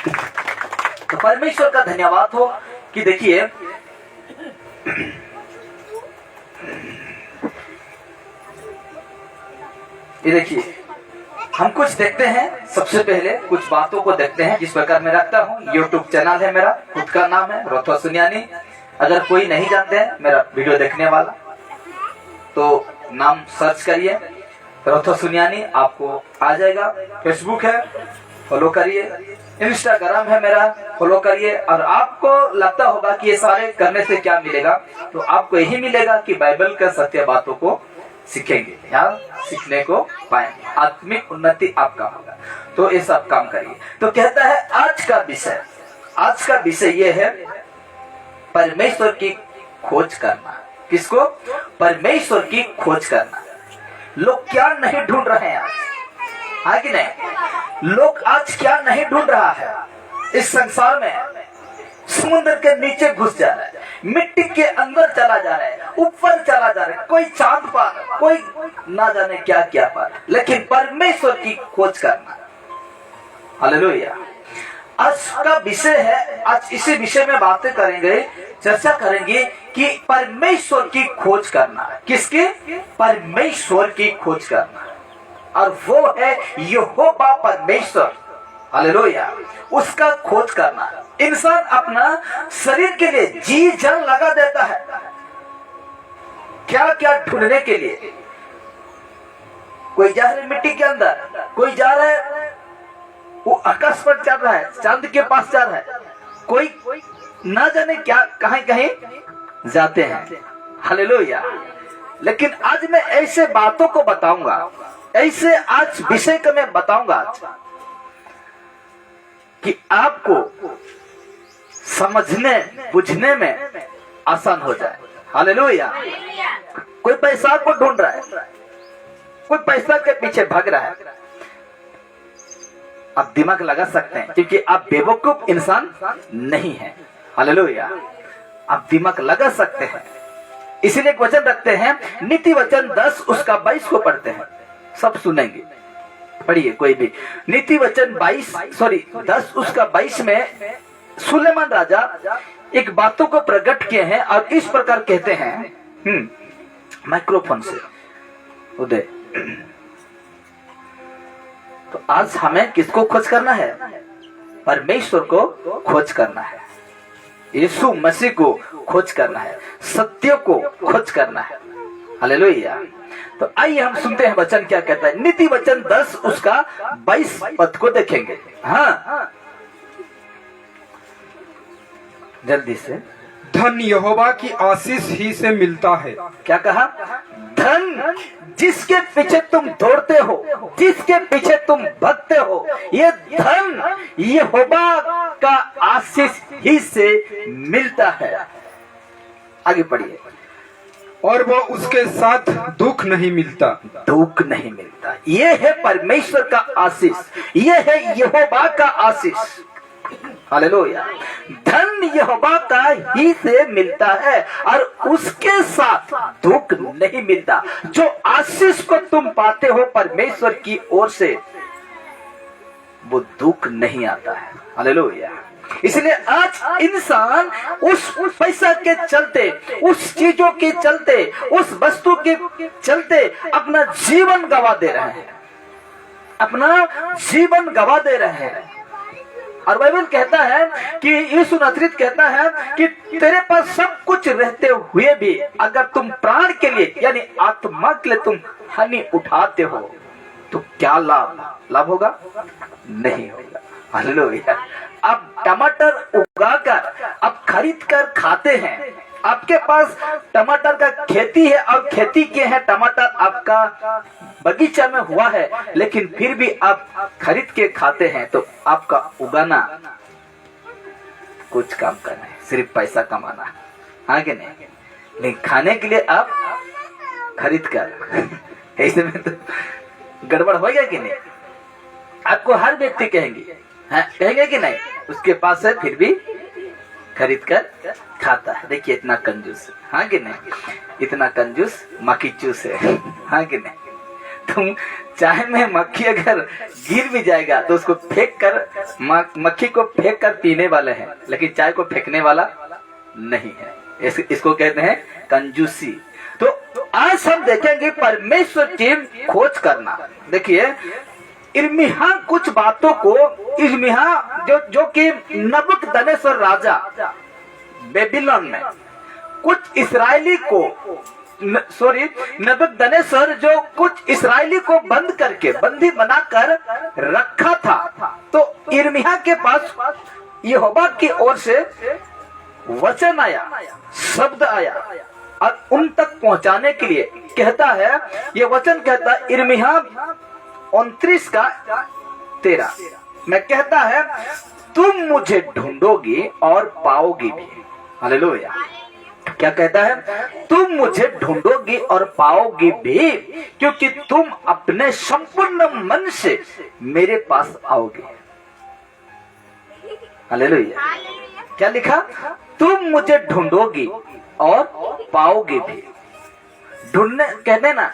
तो परमेश्वर का धन्यवाद हो कि देखिए ये देखिए हम कुछ देखते हैं। सबसे पहले कुछ बातों को देखते हैं जिस प्रकार मैं रखता हूँ। यूट्यूब चैनल है मेरा, खुद का नाम है रोथो सुनियानी। अगर कोई नहीं जानते हैं मेरा वीडियो देखने वाला तो नाम सर्च करिए रोथो सुनियानी, आपको आ जाएगा। फेसबुक है, फॉलो करिए। इंस्टाग्राम है मेरा, फॉलो करिए। और आपको लगता होगा कि ये सारे करने से क्या मिलेगा, तो आपको यही मिलेगा कि बाइबल का सत्य बातों को सीखेंगे, यहाँ सीखने को पाएंगे, आत्मिक उन्नति आपका होगा। तो ये सब काम करिए। तो कहता है आज का विषय ये है परमेश्वर की खोज करना। किसको? परमेश्वर की खोज करना। लोग क्या नहीं ढूंढ रहे हैं आज, हाँ कि नहीं? लोग आज क्या नहीं ढूंढ रहा है इस संसार में? समुद्र के नीचे घुस जा रहा है, मिट्टी के अंदर चला जा रहा है, ऊपर चला जा रहा है, कोई चांद पर, कोई ना जाने क्या क्या पर, लेकिन परमेश्वर की खोज करना। हालेलुया। आज का विषय है, आज इसी विषय में बातें करेंगे, चर्चा करेंगे कि परमेश्वर की खोज करना। किसकी? परमेश्वर की खोज करना। और वो है यहोवा परमेश्वर। हालेलुया। उसका खोज करना। इंसान अपना शरीर के लिए जी जान लगा देता है, क्या क्या ढूंढने के लिए। कोई जा रहा है मिट्टी के अंदर, कोई जा रहा है वो आकाश पर चल रहा है, चांद के पास जा रहा है, कोई ना जाने क्या कहीं कहीं जाते हैं। हालेलुया। लेकिन आज मैं ऐसे बातों को बताऊंगा, ऐसे आज विषय को मैं बताऊंगा आज कि आपको समझने बुझने में आसान हो जाए। हालेलुया। कोई पैसा को ढूंढ रहा है, कोई पैसा के पीछे भाग रहा है, आप दिमाग लगा सकते हैं क्योंकि आप बेवकूफ इंसान नहीं है। हालेलुया। आप दिमाग लगा सकते हैं। इसीलिए एक वचन रखते हैं, नीति वचन 10 उसका 22 को पढ़ते हैं, सब सुनेंगे। पढ़िए कोई भी। नीति वचन 10 उसका 22 में सुलेमान राजा एक बातों को प्रकट किए हैं और इस प्रकार कहते हैं। माइक्रोफोन से उदय। तो आज हमें किसको खोज करना है? परमेश्वर को खोज करना है, यीशु मसीह को खोज करना है, सत्य को खोज करना है। हालेलुया। तो आइए हम सुनते हैं वचन क्या कहता है। नीति वचन 10 उसका 22 पद को देखेंगे। हाँ, जल्दी से। धन यहोवा की आशीष ही से मिलता है। क्या कहा? धन जिसके पीछे तुम दौड़ते हो, जिसके पीछे तुम भगते हो, ये धन यहोवा का आशीष ही से मिलता है। आगे पढ़िए। और वो उसके साथ दुख नहीं मिलता। दुख नहीं मिलता। ये है परमेश्वर का आशीष, ये है यहोवा का आशीष। हालेलुया। धन यहोवा का ही से मिलता है और उसके साथ दुख नहीं मिलता। जो आशीष को तुम पाते हो परमेश्वर की ओर से, वो दुख नहीं आता है। हालेलुया। इसलिए आज इंसान उस पैसा के चलते, उस चीजों के चलते, उस वस्तु के चलते अपना जीवन गवा दे रहे हैं, अपना जीवन गवा दे रहे हैं। और बाइबल कहता है कि यीशु नासरीत कहता है कि तेरे पास सब कुछ रहते हुए भी अगर तुम प्राण के लिए यानी आत्मा के लिए तुम हानि उठाते हो तो क्या लाभ होगा? नहीं होगा। हालेलुया। आप टमाटर उगाकर आप खरीद कर खाते हैं, आपके पास टमाटर का खेती है और खेती के हैं टमाटर आपका बगीचा में हुआ है, लेकिन फिर भी आप खरीद के खाते हैं, तो आपका उगाना कुछ काम करना है, सिर्फ पैसा कमाना, हाँ कि नहीं? लेकिन खाने के लिए आप खरीद कर ऐसे में तो गड़बड़ हो गया कि नहीं? आपको हर व्यक्ति कहेंगे, हाँ कहेंगे कि नहीं, उसके पास है फिर भी खरीद कर खाता है। देखिए इतना कंजूस, हाँ कि नहीं? इतना कंजूस मक्खी चूस है, हाँ कि नहीं? चाय में मक्खी अगर गिर भी जाएगा तो उसको फेंक कर, मक्खी को फेंक कर पीने वाले हैं, लेकिन चाय को फेंकने वाला नहीं है। इसको कहते हैं कंजूसी। तो आज हम देखेंगे परमेश्वर की खोज करना। देखिए इर्मिया कुछ बातों को, इर्मिया जो कि नबूकदनेस्सर राजा बेबीलोन में कुछ इस्राएली को, नबूकदनेस्सर जो कुछ इस्राएली को बंद करके, बंदी बनाकर रखा था, तो इर्मिया के पास यहोवा की ओर से वचन आया, शब्द आया और उन तक पहुंचाने के लिए कहता है, ये वचन कहता है इर्मिया 29:13 में कहता है, तुम मुझे ढूंढोगी और पाओगी भी। हालेलुया। क्या कहता है? तुम मुझे ढूंढोगी और पाओगी भी, क्योंकि तुम अपने संपूर्ण मन से मेरे पास आओगे। हालेलुया। क्या लिखा? तुम मुझे ढूंढोगी और पाओगे भी। ढूंढने, कहते ना,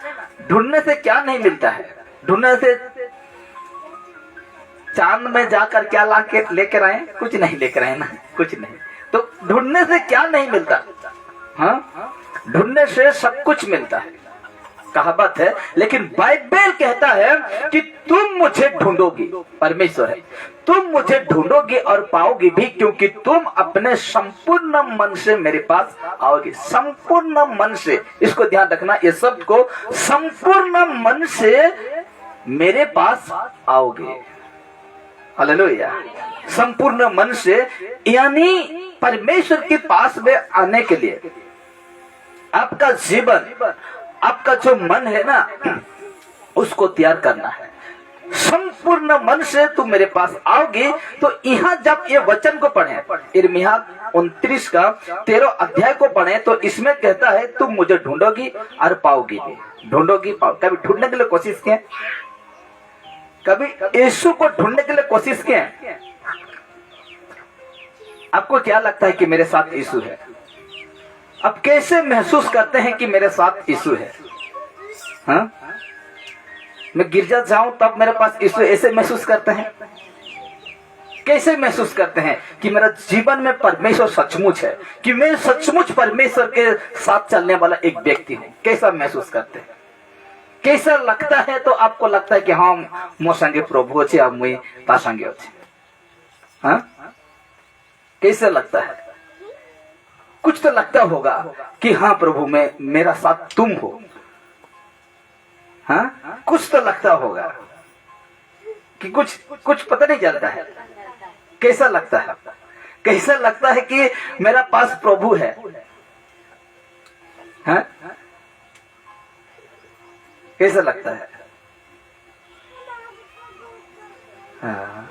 ढूंढने से क्या नहीं मिलता है? ढूंढने से चांद में जाकर क्या लाके लेकर आए? कुछ नहीं लेकर आए ना, कुछ नहीं। तो ढूंढने से क्या नहीं मिलता? हाँ, ढूंढने से सब कुछ मिलता है, कहावत है। लेकिन बाइबल कहता है कि तुम मुझे ढूंढोगी, परमेश्वर है, तुम मुझे ढूंढोगी और पाओगी भी, क्योंकि तुम अपने संपूर्ण मन से मेरे पास आओगे। संपूर्ण मन से, इसको ध्यान रखना, ये शब्द को, संपूर्ण मन से मेरे पास आओगे। हालेलुया। संपूर्ण मन से, यानी परमेश्वर के पास में आने के लिए आपका जीवन, आपका जो मन है ना, उसको तैयार करना है। संपूर्ण मन से तुम मेरे पास आओगे। तो यहाँ जब ये वचन को पढ़े, इर्मिया 29:13 अध्याय को पढ़े, तो इसमें कहता है तुम मुझे ढूंढोगी और पाओगी भी। ढूंढोगी, पाओ। कभी ढूंढने के लिए कोशिश किए? कभी यीशु को ढूंढने के लिए कोशिश किए? आपको क्या लगता है कि मेरे साथ यीशु है? आप कैसे महसूस करते हैं कि मेरे साथ यीशु है? हाँ? मैं गिरजा जाऊं तब मेरे पास यीशु, ऐसे महसूस करते हैं? कैसे महसूस करते हैं कि मेरा जीवन में परमेश्वर सचमुच है, कि मैं सचमुच परमेश्वर के साथ चलने वाला एक व्यक्ति हूं? कैसा महसूस करते हैं? कैसा लगता है? तो आपको लगता है कि हाँ, मो संगे प्रभु अच्छे, अब मुई ता संगे अच्छे। हाँ, कैसे लगता है? कुछ तो लगता होगा कि हाँ प्रभु, मैं, मेरा साथ तुम हो। हाँ, कुछ तो लगता होगा कि कुछ पता नहीं चलता है। कैसा लगता है? कैसा लगता है कि मेरा पास प्रभु है? हाँ? कैसा लगता है? हाँ।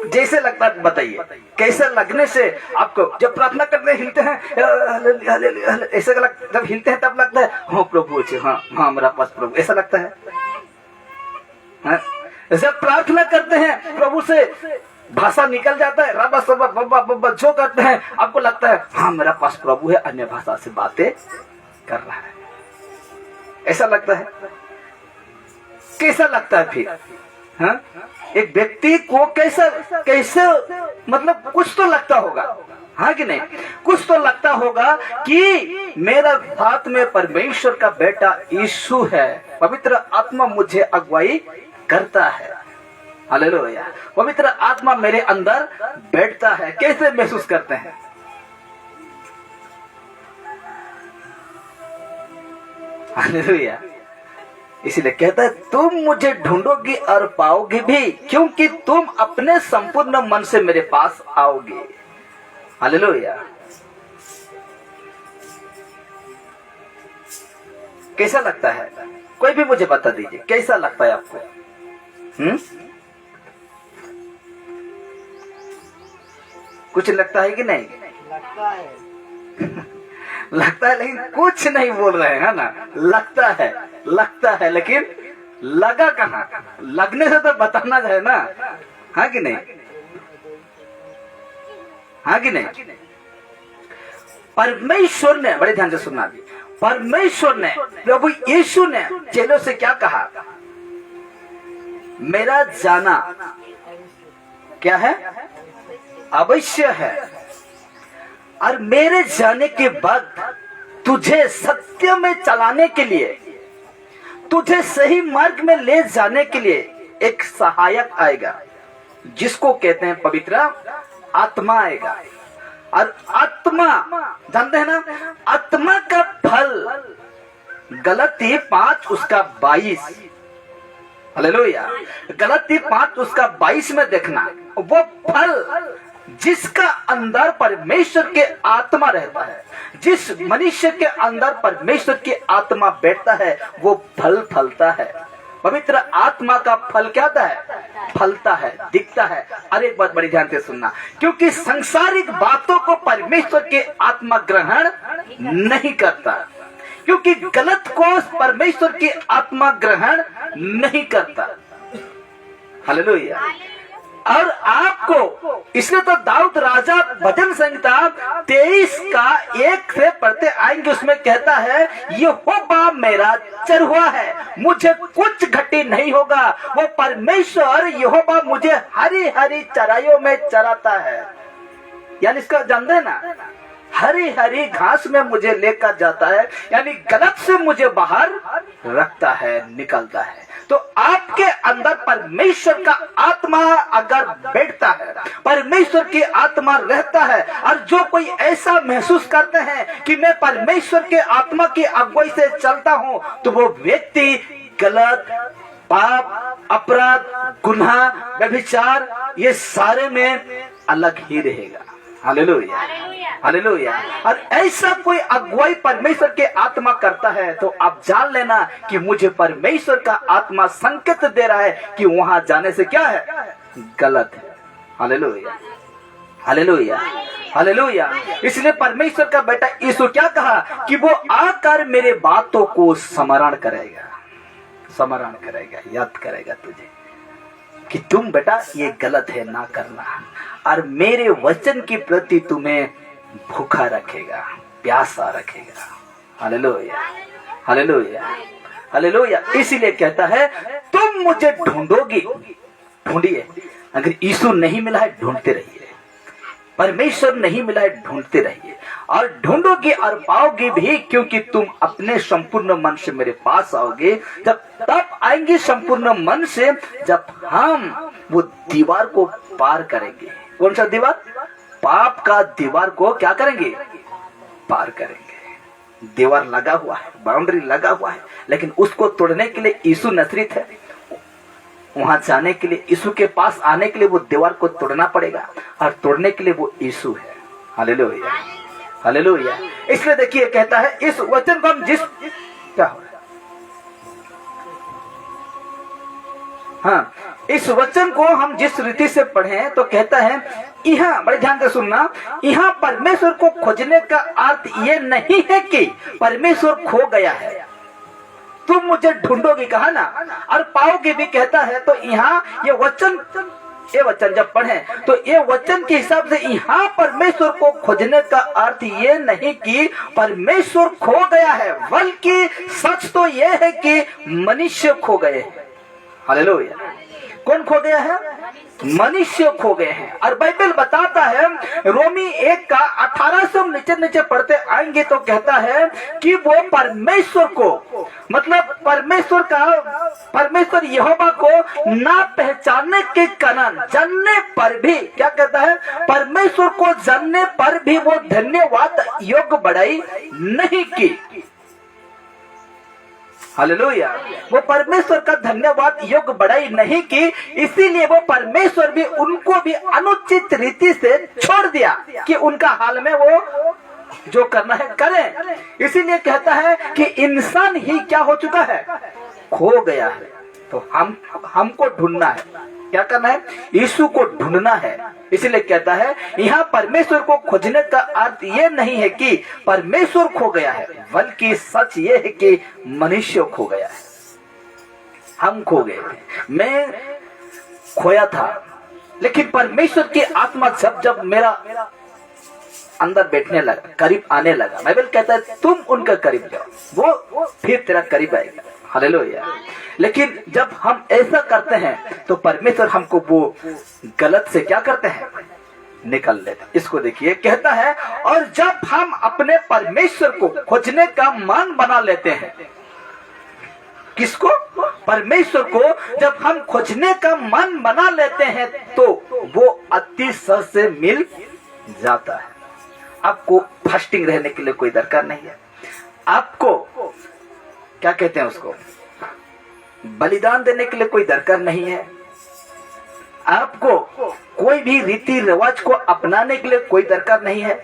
जैसे लगता है बताइए, कैसे लगने से आपको, जब प्रार्थना करते हिलते हैं, ऐसे जब हिलते हैं तब लगता है हाँ प्रभु अच्छे, हाँ हाँ मेरा पास प्रभु, ऐसा लगता है? हाँ? जब प्रार्थना करते हैं प्रभु से भाषा निकल जाता है, रबा सबा बब्बा बब्बा जो करते हैं, आपको लगता है हाँ मेरा पास प्रभु है, अन्य भाषा से बातें कर रहा है। ऐसा लगता है? कैसा लगता है फिर? हाँ? एक व्यक्ति को कैसे मतलब कुछ तो लगता होगा, हाँ कि नहीं? कुछ तो लगता होगा कि मेरा साथ में परमेश्वर का बेटा यीशु है, पवित्र आत्मा मुझे अगुवाई करता है। हालेलुया। पवित्र आत्मा मेरे अंदर बैठता है। कैसे महसूस करते हैं? हालेलुया। इसलिए कहता है तुम मुझे ढूंढोगी और पाओगी भी, क्योंकि तुम अपने संपूर्ण मन से मेरे पास आओगे। हालेलुया। कैसा लगता है? कोई भी मुझे बता दीजिए, कैसा लगता है आपको? कुछ लगता है कि नहीं? लगता है। लगता है, लेकिन कुछ नहीं बोल रहे हैं ना। लगता है लेकिन लगा कहाँ? लगने से तो बताना है ना, हाँ कि नहीं? हाँ कि नहीं? परमेश्वर ने, बड़े ध्यान से सुनना भी, परमेश्वर ने, प्रभु यीशु ने चेलों से क्या कहा? मेरा जाना क्या है? अवश्य है, और मेरे जाने के बाद तुझे सत्य में चलाने के लिए, तुझे सही मार्ग में ले जाने के लिए एक सहायक आएगा, जिसको कहते हैं पवित्र आत्मा आएगा। और आत्मा जानते हैं ना, आत्मा का फल गलती 5 उसका 22, हालेलुया, गलती 5 उसका 22 में देखना, वो फल जिसका अंदर परमेश्वर के आत्मा रहता है, जिस मनुष्य के अंदर परमेश्वर की आत्मा बैठता है, वो फल फलता है। पवित्र आत्मा का फल क्या होता है? फलता है, दिखता है। और एक बात बड़ी ध्यान से सुनना, क्योंकि सांसारिक बातों को परमेश्वर के आत्मा ग्रहण नहीं करता, क्योंकि गलत को परमेश्वर की आत्मा ग्रहण नहीं करता। हालेलुया। और आपको इसलिए तो दाऊद राजा भजन संहिता 23 का 1 से पढ़ते आएंगे, उसमें कहता है यहोवा मेरा चरवाहा है, मुझे कुछ घटी नहीं होगा। वो परमेश्वर यहोवा मुझे हरी हरी चराइयों में चराता है, यानी इसका जानते हैं ना, हरी हरी घास में मुझे लेकर जाता है, यानी गलत से मुझे बाहर रखता है, निकलता है। तो आपके अंदर परमेश्वर का आत्मा अगर बैठता है, परमेश्वर की आत्मा रहता है, और जो कोई ऐसा महसूस करते हैं कि मैं परमेश्वर के आत्मा की अगुवाई से चलता हूं, तो वो व्यक्ति गलत, पाप, अपराध, गुनाह, व्यभिचार, ये सारे में अलग ही रहेगा। Hallelujah, hallelujah. और ऐसा कोई अगुवाई परमेश्वर के आत्मा करता है, तो आप जान लेना कि मुझे परमेश्वर का आत्मा संकेत दे रहा है कि वहां जाने से क्या है? गलत है। Hallelujah, hallelujah, hallelujah. इसलिए परमेश्वर का बेटा यीशु क्या कहा कि वो आकर मेरे बातों को स्मरण करेगा, स्मरण करेगा, याद करेगा तुझे कि तुम बेटा ये गलत है, ना करना, और मेरे वचन के प्रति तुम्हें भूखा रखेगा, प्यासा रखेगा। Hallelujah, hallelujah, hallelujah. इसीलिए कहता है तुम मुझे ढूंढोगी, ढूंढिए। अगर यीशु नहीं मिला है, ढूंढते रहिए। परमेश्वर नहीं मिला है, ढूंढते रहिए, और ढूंढोगे और पाओगे भी, क्योंकि तुम अपने संपूर्ण मन से मेरे पास आओगे। जब तब आएंगे संपूर्ण मन से, जब हम वो दीवार को पार करेंगे। कौन सा दीवार? पाप का दीवार को क्या करेंगे? पार करेंगे। दीवार लगा हुआ है, बाउंड्री लगा हुआ है, लेकिन उसको तोड़ने के लिए यीशु नजरीत है। वहां जाने के लिए, यीशु के पास आने के लिए वो दीवार को तोड़ना पड़ेगा, और तोड़ने के लिए वो यीशु है। Hallelujah, hallelujah. इसलिए देखिए कहता है इस वचन को हम जिस क्या हो रहा है, हाँ, इस वचन को हम जिस रीति से पढ़े तो कहता है, यहाँ बड़े ध्यान से सुनना, यहाँ परमेश्वर को खोजने का अर्थ ये नहीं है कि परमेश्वर खो गया है। तुम मुझे ढूंढोगे कहा ना, और पाओगे भी कहता है। तो यहाँ ये वचन जब पढ़े तो ये वचन के हिसाब से यहाँ परमेश्वर को खोजने का अर्थ ये नहीं कि परमेश्वर खो गया है, बल्कि सच तो ये है कि मनुष्य खो गए हैं। हालेलुया। कौन खो गया है? मनुष्य खो गए हैं। और बाइबल बताता है, रोमी 1 का 18 से नीचे नीचे पढ़ते आएंगे तो कहता है कि वो परमेश्वर को, मतलब परमेश्वर यहोवा को ना पहचानने के कारण, जानने पर भी क्या कहता है, परमेश्वर को जानने पर भी वो धन्यवाद योग्य बढ़ाई नहीं की। हालेलुया। वो परमेश्वर का धन्यवाद योग्य बढ़ाई नहीं की, इसीलिए वो परमेश्वर भी उनको भी अनुचित रीति से छोड़ दिया कि उनका हाल में वो जो करना है करें। इसीलिए कहता है कि इंसान ही क्या हो चुका है? खो गया है। तो हमको ढूंढना है, क्या करना है? यीशु को ढूंढना है। इसलिए कहता है यहाँ परमेश्वर को खोजने का अर्थ ये नहीं है कि परमेश्वर खो गया है, बल्कि सच ये है कि मनुष्य खो गया है। हम खो गए थे, मैं खोया था, लेकिन परमेश्वर की आत्मा जब मेरा अंदर बैठने लगा, करीब आने लगा। बाइबल कहता है तुम उनका करीब जाओ, वो फिर तेरा करीब आएगा। हालेलुया। लेकिन जब हम ऐसा करते हैं तो परमेश्वर हमको वो गलत से क्या करते हैं, निकल लेते। इसको देखिए, कहता है और जब हम अपने परमेश्वर को खोजने का मन बना लेते हैं, किसको? परमेश्वर को जब हम खोजने का मन बना लेते हैं तो वो अति सहज से मिल जाता है। आपको फास्टिंग रहने के लिए कोई दरकार नहीं है। आपको क्या कहते हैं, उसको बलिदान देने के लिए कोई दरकार नहीं है। आपको कोई भी रीति रिवाज को अपनाने के लिए कोई दरकार नहीं है।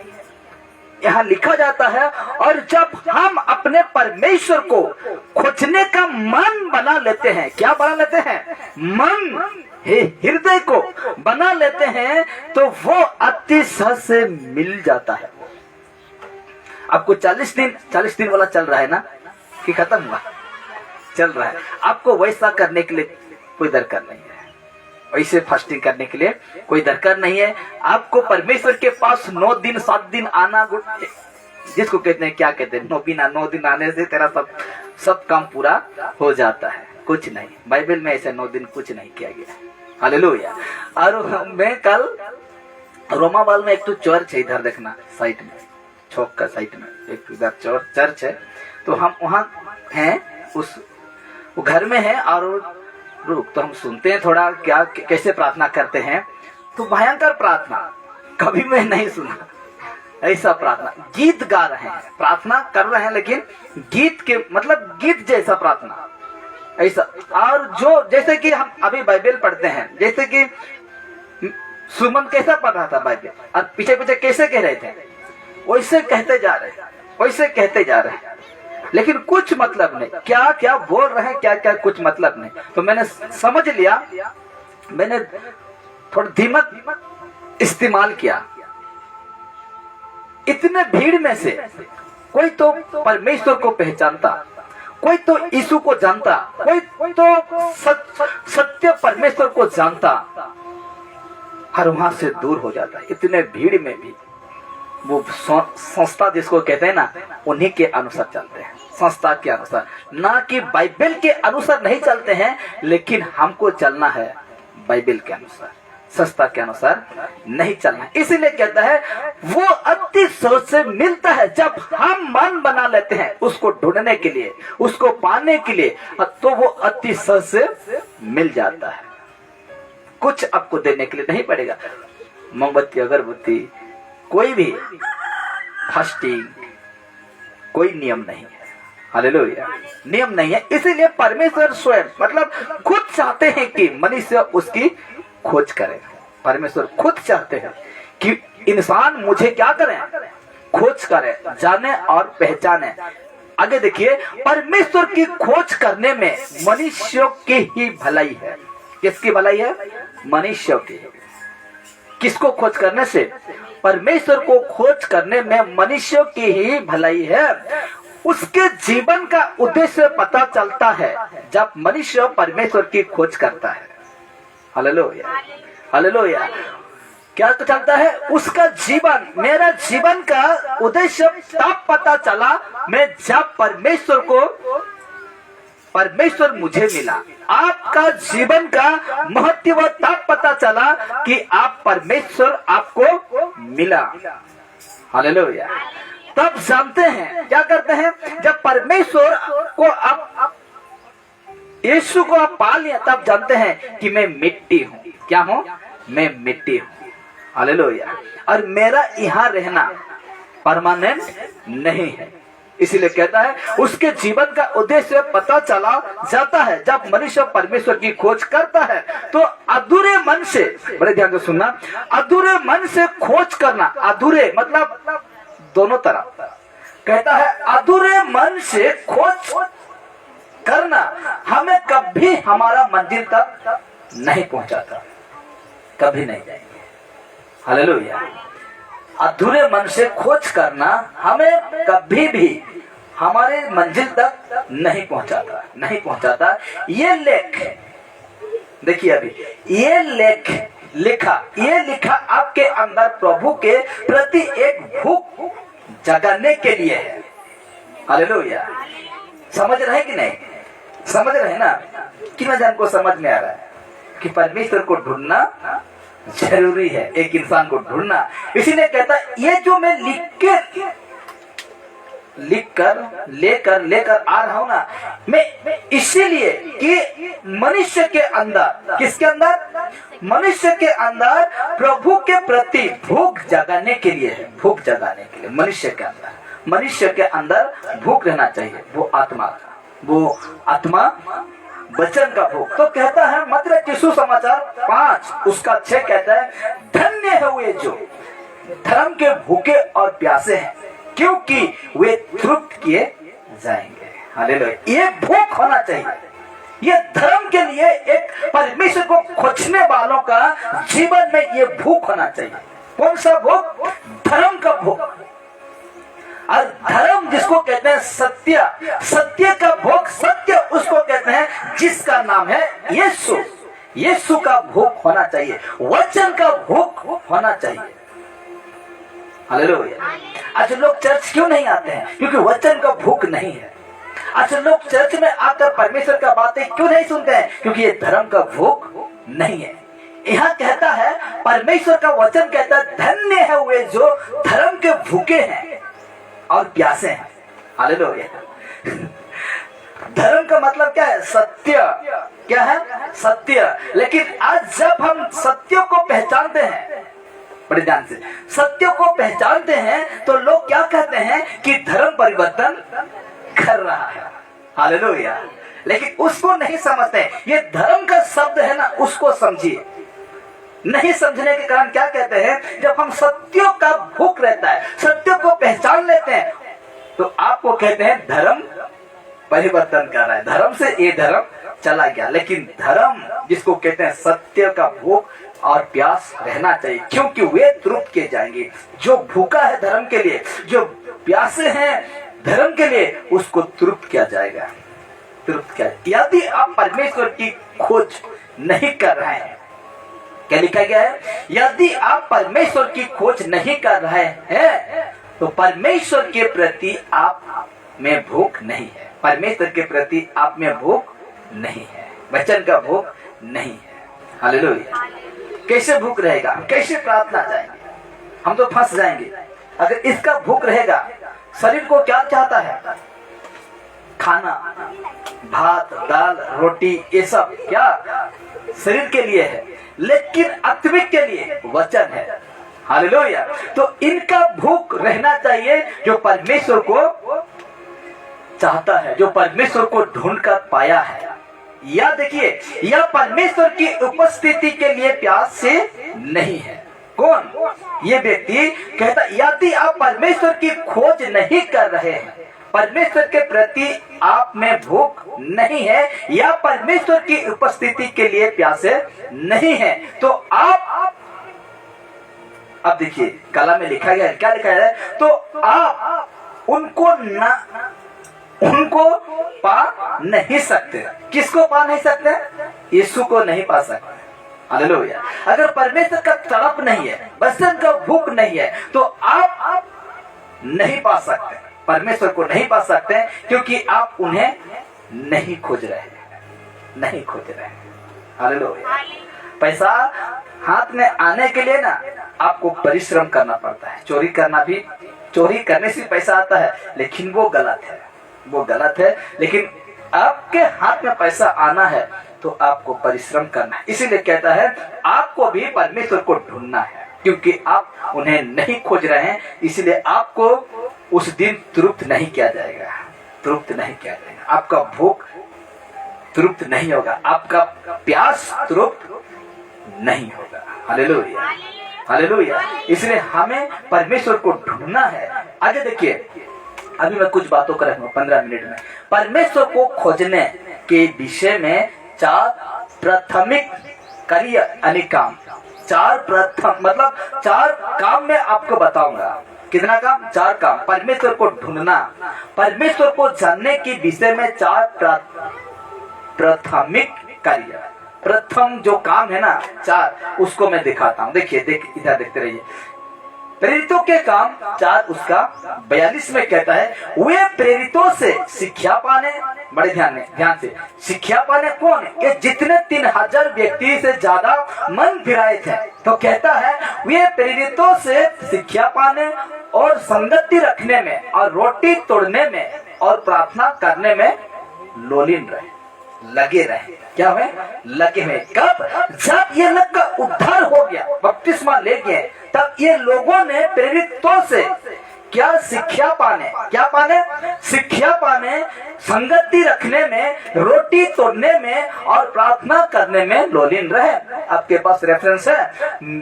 यहाँ लिखा जाता है और जब हम अपने परमेश्वर को खोजने का मन बना लेते हैं, क्या बना लेते हैं? मन, हृदय को बना लेते हैं तो वो अति सहज से मिल जाता है। आपको 40 दिन वाला चल रहा है ना, कि खत्म हुआ? चल रहा है। आपको वैसा करने के लिए कोई दरकार नहीं है, वैसे फास्टिंग करने के लिए कोई दरकार नहीं है। आपको परमेश्वर के पास 9 दिन 7 दिन आना, जिसको कहते हैं, क्या कहते हैं, 9 दिन आने से तेरा सब काम पूरा हो जाता है। कुछ नहीं, बाइबल में ऐसे 9 दिन कुछ नहीं किया गया। हालेलुया। और मैं कल रोमावाल में एक तो चर्च है, इधर देखना साइड में, चौक का साइड में एक इधर चर्च है, तो हम वहां हैं, उस घर में है। और तो हम सुनते हैं थोड़ा क्या कैसे प्रार्थना करते हैं, तो भयंकर प्रार्थना कभी मैं नहीं सुना। ऐसा प्रार्थना, गीत गा रहे हैं, प्रार्थना कर रहे हैं, लेकिन गीत के मतलब गीत जैसा प्रार्थना ऐसा। और जो जैसे कि हम अभी बाइबल पढ़ते हैं, जैसे कि सुमन कैसा पढ़ रहा था बाइबल और पीछे पीछे कैसे कह रहे थे, वैसे कहते जा रहे हैं, वैसे कहते जा रहे हैं, लेकिन कुछ मतलब नहीं। क्या क्या बोल रहे हैं, क्या क्या कुछ मतलब नहीं। तो मैंने समझ लिया, मैंने थोड़ा दिमाग इस्तेमाल किया। इतने भीड़ में से कोई तो परमेश्वर को पहचानता, कोई तो यीशु को जानता, कोई तो सत्य परमेश्वर को जानता, हर वहां से दूर हो जाता है। इतने भीड़ में भी वो संस्था जिसको कहते हैं ना, उन्हीं के अनुसार चलते हैं, संस्था के अनुसार, ना कि बाइबल के अनुसार नहीं चलते हैं। लेकिन हमको चलना है बाइबल के अनुसार, संस्था के अनुसार नहीं चलना। इसीलिए कहता है वो अति सहज से मिलता है जब हम मन बना लेते हैं उसको ढूंढने के लिए, उसको पाने के लिए, तो वो अति सहज से मिल जाता है। कुछ आपको देने के लिए नहीं पड़ेगा। मोमबत्ती, अगरबत्ती, कोई भी फास्टिंग, कोई नियम नहीं है। हालेलुया। नियम नहीं है। इसीलिए परमेश्वर स्वयं मतलब खुद चाहते हैं कि मनुष्य उसकी खोज करे। परमेश्वर खुद चाहते हैं कि इंसान मुझे क्या करे, खोज करे, जाने और पहचाने। आगे देखिए, परमेश्वर की खोज करने में मनुष्यों की ही भलाई है। किसकी भलाई है? मनुष्यों की। किसको खोज करने से? परमेश्वर को खोज करने में मनुष्यों की ही भलाई है। उसके जीवन का उद्देश्य पता चलता है जब मनुष्य परमेश्वर की खोज करता है। Hallelujah, hallelujah. क्या तो चलता है? उसका जीवन, मेरा जीवन का उद्देश्य तब पता चला मैं जब परमेश्वर मुझे मिला। आपका जीवन का महत्व तब पता चला कि आप परमेश्वर आपको मिला। हालेलुया। तब जानते हैं, क्या करते हैं, जब परमेश्वर को आप यीशु को आप पा लिया तब जानते हैं कि मैं मिट्टी हूँ। क्या हूँ? मैं मिट्टी हूँ। हालेलुया। और मेरा यहाँ रहना परमानेंट नहीं है। इसीलिए कहता है उसके जीवन का उद्देश्य पता चला जाता है जब मनुष्य परमेश्वर की खोज करता है। तो अधूरे मन से, बड़े ध्यान से सुनना, अधूरे मन से खोज करना, अधूरे मतलब दोनों तरफ। कहता है अधूरे मन से खोज करना हमें कभी हमारा मंजिल तक नहीं पहुंचाता, कभी नहीं जाएंगे। हालेलुया। अधूरे मन से खोज करना हमें कभी भी हमारे मंजिल तक नहीं पहुंचाता। ये लेख देखिए, अभी ये लेख लिखा, ये लिखा आपके अंदर प्रभु के प्रति एक भूख जगाने के लिए है। हालेलुया। समझ रहे कि नहीं? समझ रहे ना? कितना जन को समझ में आ रहा है कि परमेश्वर को ढूंढना जरूरी है, एक इंसान को ढूंढना। इसीलिए कहता है ये जो मैं लेकर आ रहा हूं ना, मैं इसीलिए कि मनुष्य के अंदर, किसके अंदर? मनुष्य के अंदर प्रभु के प्रति भूख जगाने के लिए है। भूख जगाने के लिए मनुष्य के अंदर भूख रहना चाहिए, वो आत्मा वचन का भूख। तो कहता है मत्ती सुसमाचार 5 उसका 6 कहता है धन्य है वे जो धर्म के भूखे और प्यासे हैं, क्योंकि वे तृप्त किए जाएंगे। हालेलुया। ये भूख होना चाहिए, ये धर्म के लिए एक परमेश्वर को खोजने वालों का जीवन में ये भूख होना चाहिए। कौन सा भूख? धर्म का भूख। और धर्म जिसको कहते हैं सत्य का भूख, सत्य उसको कहते हैं जिसका नाम है यीशु का भूख होना चाहिए, वचन का भूख होना चाहिए। हालेलुया। आज लोग चर्च क्यों नहीं आते हैं? क्योंकि वचन का भूख नहीं है। आज लोग चर्च में आकर परमेश्वर का बातें क्यों नहीं सुनते हैं? क्योंकि ये धर्म का भूख नहीं है। यहाँ कहता है परमेश्वर का वचन कहता है धन्य है वे जो धर्म के भूखे हैं और प्यासे हैं। हालेलुया। धर्म का मतलब क्या है? सत्य। क्या है? सत्य। लेकिन आज जब हम सत्य को पहचानते हैं, बड़े ध्यान से सत्य को पहचानते हैं, तो लोग क्या कहते हैं कि धर्म परिवर्तन कर रहा है। हालेलुया। लेकिन उसको नहीं समझते। ये धर्म का शब्द है ना, उसको समझिए। नहीं समझने के कारण क्या कहते हैं, जब हम सत्यों का भूख रहता है, सत्यों को पहचान लेते हैं, तो आपको कहते हैं धर्म परिवर्तन कर रहा है, धर्म से ये धर्म चला गया। लेकिन धर्म जिसको कहते हैं सत्य का भूख और प्यास रहना चाहिए, क्योंकि वे तृप्त किए जाएंगे। जो भूखा है धर्म के लिए, जो प्यासे हैं धर्म के लिए, उसको तृप्त किया जाएगा। तृप्त किया। यदि आप परमेश्वर की खोज नहीं कर रहे हैं, क्या लिखा गया है? यदि आप परमेश्वर की खोज नहीं कर रहे हैं तो परमेश्वर के प्रति आप में भूख नहीं है। परमेश्वर के प्रति आप में भूख नहीं है, वचन का भूख नहीं है। हालेलुया। कैसे भूख रहेगा? कैसे प्रार्थना जाएंगे? हम तो फंस जाएंगे। अगर इसका भूख रहेगा, शरीर को क्या चाहता है? खाना, भात, दाल, रोटी, ये सब क्या शरीर के लिए है, लेकिन आत्मिक के लिए वचन है। हालेलुया। तो इनका भूख रहना चाहिए जो परमेश्वर को चाहता है, जो परमेश्वर को ढूंढ कर पाया है। या देखिए, यह परमेश्वर की उपस्थिति के लिए प्यास से नहीं है। कौन? ये व्यक्ति कहता यदि आप परमेश्वर की खोज नहीं कर रहे हैं, परमेश्वर के प्रति आप में भूख नहीं है, या परमेश्वर की उपस्थिति के लिए प्यासे नहीं है, तो आप अब देखिए कला में लिखा गया है, क्या लिखा है? तो आप उनको पा नहीं सकते। किसको पा नहीं सकते? यीशु को नहीं पा सकते। हालेलुया। अगर परमेश्वर का तड़प नहीं है, वचन का भूख नहीं है, तो आप नहीं पा सकते, परमेश्वर को नहीं पा सकते, क्योंकि आप उन्हें नहीं खोज रहे। हालेलुया। पैसा हाथ में आने के लिए ना आपको परिश्रम करना पड़ता है। चोरी करने से पैसा आता है, लेकिन वो गलत है। लेकिन आपके हाथ में पैसा आना है तो आपको परिश्रम करना है। इसीलिए कहता है आपको भी परमेश्वर को ढूंढना है, क्योंकि आप उन्हें नहीं खोज रहे हैं। इसलिए आपको उस दिन तृप्त नहीं किया जाएगा। आपका भूख तृप्त नहीं होगा, आपका प्यास तृप्त नहीं होगा। हालेलुया। इसलिए हमें परमेश्वर को ढूंढना है। आगे देखिए, अभी मैं कुछ बातों कर रहा हूँ 15 मिनट में। परमेश्वर को खोजने के विषय में 4 प्राथमिक कार्य यानी काम, 4 काम मैं आपको बताऊंगा। कितना काम? 4 काम। परमेश्वर को ढूंढना, परमेश्वर को जानने के विषय में 4 प्राथमिक कार्य। प्रथम जो काम है ना 4, उसको मैं दिखाता हूँ। देखिए इधर देखते रहिए। प्रेरितों के काम 4 उसका 42 में कहता है, वे प्रेरितों से शिक्षा पाने, बड़े ध्यान से, शिक्षा पाने कौन? ये जितने 3000 व्यक्ति से ज्यादा मन फिराए थे, तो कहता है वे प्रेरितों से शिक्षा पाने और संगति रखने में और रोटी तोड़ने में और प्रार्थना करने में लोलीन रहे, लगे रहे। क्या हुए? लगे हुए। कब? जब ये लोग का उद्धार हो गया, बपतिस्मा ले गए, तब ये लोगों ने प्रेरितों से क्या शिक्षा पाने, क्या पाने? शिक्षा पाने, संगति रखने में, रोटी तोड़ने में और प्रार्थना करने में लोलीन रहे। आपके पास रेफरेंस है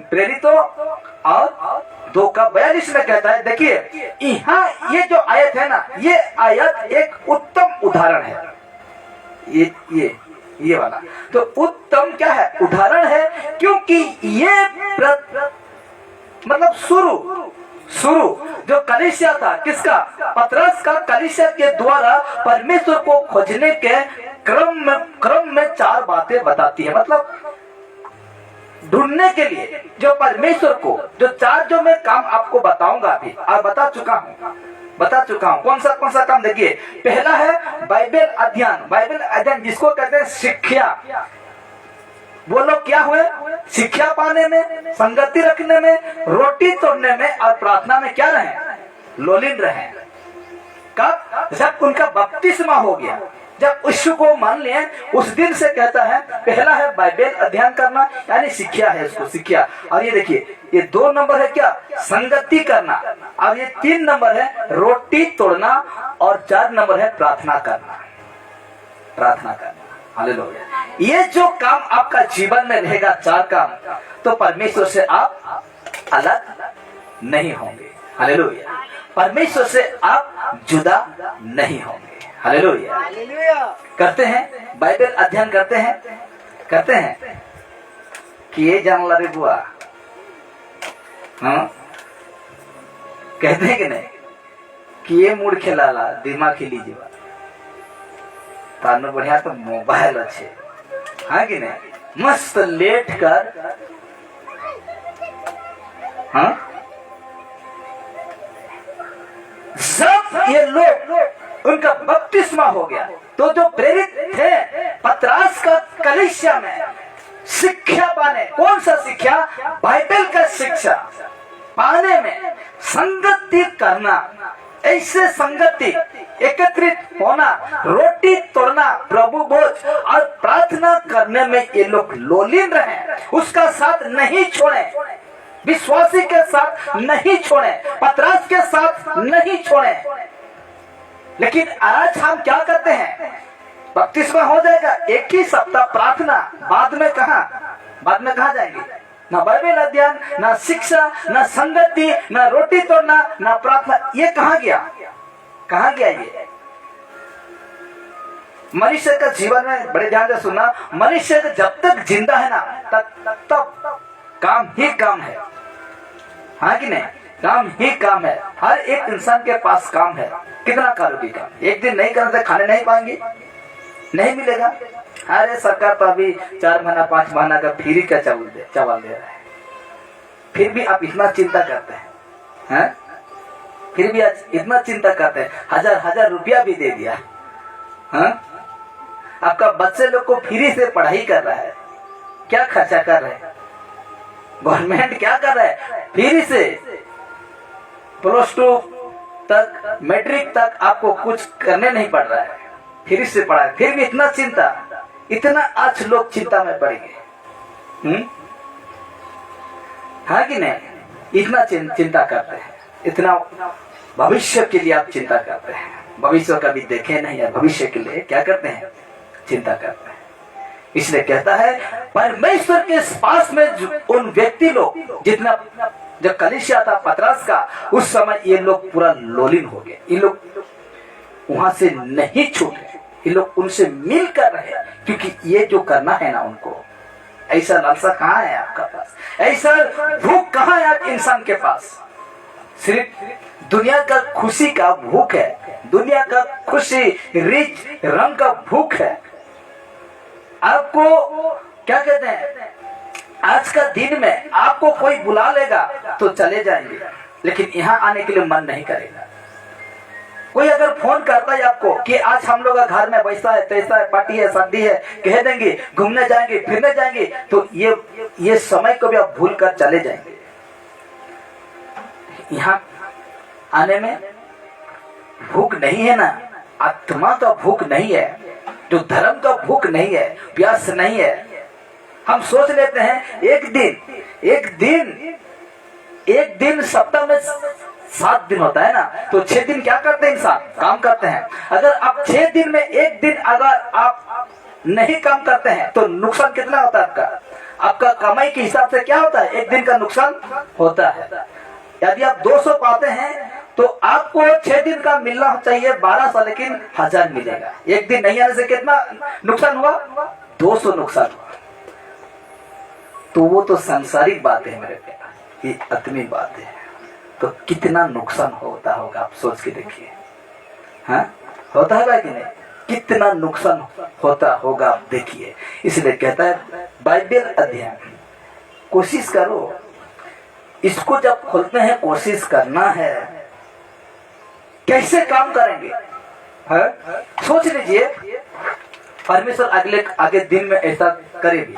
प्रेरितों और 2 का 42 में कहता है। देखिए यहाँ ये जो आयत है ना, ये आयत एक उत्तम उदाहरण है। ये वाला तो उत्तम क्या है? उदाहरण है, क्योंकि ये मतलब शुरू जो कलीसिया था, किसका? पतरस का। कलीसिया के द्वारा परमेश्वर को खोजने के क्रम में 4 बातें बताती है। मतलब ढूंढने के लिए जो परमेश्वर को, जो 4 जो मैं काम आपको बताऊंगा अभी, और बता चुका हूँ। कौन सा काम? देखिए, पहला है बाइबल अध्ययन जिसको कहते हैं शिक्षा। वो लोग क्या हुए? शिक्षा पाने में, संगति रखने में, रोटी तोड़ने में और प्रार्थना में क्या रहे? लोलीन रहे। कब? जब उनका बपतिस्मा हो गया, जब यीशु को मान लिए, उस दिन से कहता है पहला है बाइबल अध्ययन करना, यानी शिक्षा है उसको, शिक्षा। और ये देखिए, ये 2 नंबर है क्या? संगति करना। और ये 3 नंबर है रोटी तोड़ना, और 4 नंबर है प्रार्थना करना। हालेलुया। ये जो काम आपका जीवन में रहेगा, 4 काम, तो परमेश्वर से आप अलग नहीं होंगे। हालेलुया। परमेश्वर से आप जुदा नहीं होंगे। हालेलुया। करते हैं बाइबल अध्ययन, करते हैं कि ये जान ला रे बुआ, हाँ कहते हैं कि नहीं कि ये मूड खेलाला दिमाग खेली जीवा तानो बढ़िया तो मोबाइल अच्छे, हाँ कि नहीं? मस्त लेट कर, हाँ जब ये लोग उनका बपतिस्मा हो गया, तो जो प्रेरित थे पतरस का कलीसिया में शिक्षा पाने, कौन सा शिक्षा? बाइबल का शिक्षा पाने में, संगति करना, ऐसे संगति एकत्रित होना, रोटी तोड़ना, प्रभु भोज और प्रार्थना करने में ये लोग लोलीन रहे। उसका साथ नहीं छोड़े, विश्वासी के साथ नहीं छोड़े, पतरस के साथ नहीं छोड़े। लेकिन आज हम क्या करते हैं? बपतिस्मा हो जाएगा, 1 ही सप्ताह प्रार्थना, बाद में कहाँ जाएंगे? ना बाइबल अध्ययन, ना शिक्षा, ना संगति, ना रोटी तोड़ना, ना प्रार्थना। ये कहाँ गया ये? मनुष्य का जीवन में बड़े ध्यान से सुनना, मनुष्य जब तक जिंदा है ना, तब काम ही काम है, हाँ कि नहीं? काम ही काम है। हर एक इंसान के पास काम है। कितना करोगे काम? एक दिन नहीं करते खाने नहीं पाएंगे, नहीं मिलेगा। अरे सरकार तो अभी 4 महीना 5 महीना का फ्री का चावल दे रहा है, फिर भी आप इतना चिंता करते हैं, फिर भी आज इतना चिंता करते हैं। 1000 रुपया भी दे दिया, हाँ? आपका बच्चे लोग को फ्री से पढ़ाई कर रहा है, क्या खर्चा कर रहे हैं? गवर्नमेंट क्या कर रहा है? फ्री से +2 तक, मैट्रिक तक आपको कुछ करने नहीं पड़ रहा है, फ्री से पढ़ा। फिर भी इतना चिंता, इतना आज लोग चिंता में पड़ गए, हाँ कि नहीं? इतना चिंता करते हैं, इतना भविष्य के लिए आप चिंता करते हैं। भविष्य कभी देखे नहीं है, भविष्य के लिए क्या करते हैं? चिंता करते हैं। इसलिए कहता है परमेश्वर के पास में उन व्यक्ति लोग, जितना जब कलीसिया था पतरस का, उस समय ये लोग पूरा लोलीन हो गए। ये लोग वहां से नहीं छूटे, ये लोग उनसे मिल कर रहे, क्योंकि ये जो करना है ना उनको, ऐसा लालसा कहाँ है आपका पास? ऐसा भूख कहाँ है आप इंसान के पास? सिर्फ दुनिया का खुशी का भूख है, दुनिया का खुशी, रिच रंग का भूख है। आपको क्या कहते हैं, आज का दिन में आपको कोई बुला लेगा तो चले जाएंगे, लेकिन यहाँ आने के लिए मन नहीं करेगा। कोई अगर फोन करता है आपको कि आज हम लोग का घर में वैसा है, तैसा है, पार्टी है, शादी है, कह देंगे घूमने जाएंगे, फिरने जाएंगे, तो ये समय को भी आप भूल कर चले जाएंगे। यहाँ आने में भूख नहीं है ना, आत्मा का भूख नहीं है, जो धर्म का भूख नहीं है, प्यास नहीं है। हम सोच लेते हैं एक दिन सप्ताह में 7 दिन होता है ना, तो 6 दिन क्या करते हैं इंसान, काम करते हैं। अगर आप 6 दिन में 1 दिन अगर आप नहीं काम करते हैं तो नुकसान कितना होता है आपका कमाई के हिसाब से क्या होता है, 1 दिन का नुकसान होता है। यदि आप 200 पाते हैं तो आपको 6 दिन का मिलना चाहिए 1200, लेकिन 1000 मिलेगा। 1 दिन नहीं आने से कितना नुकसान हुआ, 200 नुकसान हुआ। तो वो तो सांसारिक बात है मेरे प्यार, ये आत्मी बात है, तो कितना नुकसान होता होगा आप सोच के देखिए। हाँ, होता है कि नहीं, कितना नुकसान होता होगा आप देखिए। इसलिए कहता है बाइबल अध्ययन कोशिश करो, इसको जब खोलते हैं कोशिश करना है, कैसे काम करेंगे है? सोच लीजिए, परमेश्वर आगे दिन में ऐसा करेगी।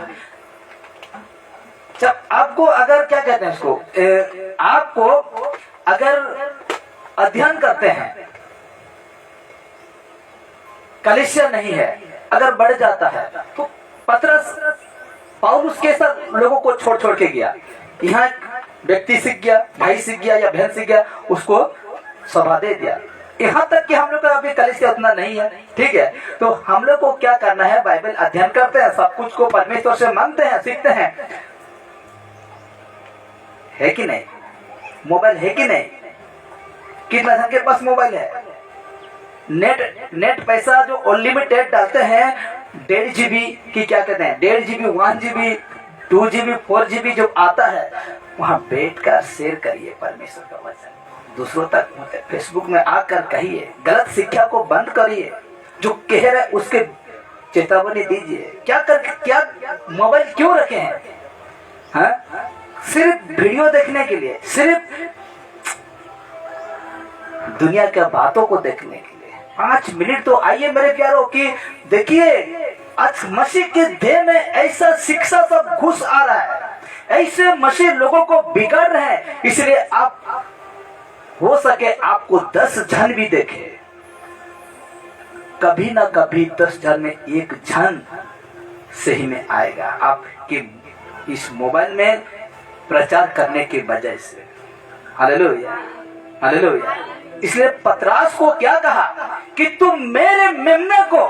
जब आपको अगर क्या कहते हैं इसको, आपको अगर अध्ययन करते हैं, कलीसिया नहीं है, अगर बढ़ जाता है, तो पतरस पौलुस के सब लोगों को छोड़ के गया। यहाँ व्यक्ति सीख गया, भाई सीख गया या बहन सीख गया, उसको सभा दे दिया। यहाँ तक कि हम लोग का अभी कलीसिया उतना नहीं है, ठीक है। तो हम लोग को क्या करना है, बाइबल अध्ययन करते हैं, सब कुछ को परमेश्वर से मांगते हैं, सीखते हैं, है कि नहीं। मोबाइल है कि नहीं, कितना जन के पास मोबाइल है। नेट पैसा जो अनलिमिटेड डालते हैं, 1.5 GB की क्या कहते हैं, 1.5 GB 1 GB 2 GB 4 GB जो आता है, वहां बैठ कर शेयर करिए परमेश्वर का वचन, दूसरों तक फेसबुक में आकर कहिए, गलत शिक्षा को बंद करिए, जो कह रहे उसके चेतावनी दीजिए। क्या मोबाइल क्यों रखे हैं, हाँ? सिर्फ वीडियो देखने के लिए, सिर्फ दुनिया के बातों को देखने के लिए। 5 मिनट तो आइए मेरे प्यारों की देखिए, आज मसीह के देह में ऐसा शिक्षा सब घुस आ रहा है, ऐसे मसीह लोगों को बिगाड़ रहे हैं। इसलिए आप हो सके आपको 10 जन भी देखे, कभी ना कभी 10 जन में 1 जन सही में आएगा आपके इस मोबाइल में प्रचार करने की वजह से। Hallelujah, hallelujah. इसलिए पतरस को क्या कहा कि तुम मेरे मेमने को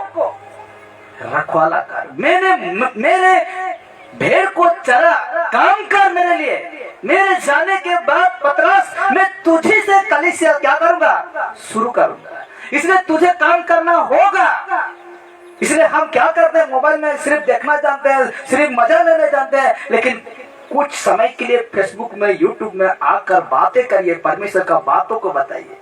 रखवाला कर, मेरे भेड़ को चरा, काम कर मेरे लिए। मेरे जाने के बाद पतरस, मैं तुझी से कलीसिया क्या करूंगा, शुरू करूंगा। इसलिए तुझे काम करना होगा। इसलिए हम क्या करते हैं, मोबाइल में सिर्फ देखना जानते हैं, सिर्फ मजा लेने जानते हैं, लेकिन कुछ समय के लिए फेसबुक में, यूट्यूब में आकर बातें करिए, परमेश्वर का बातों को बताइए।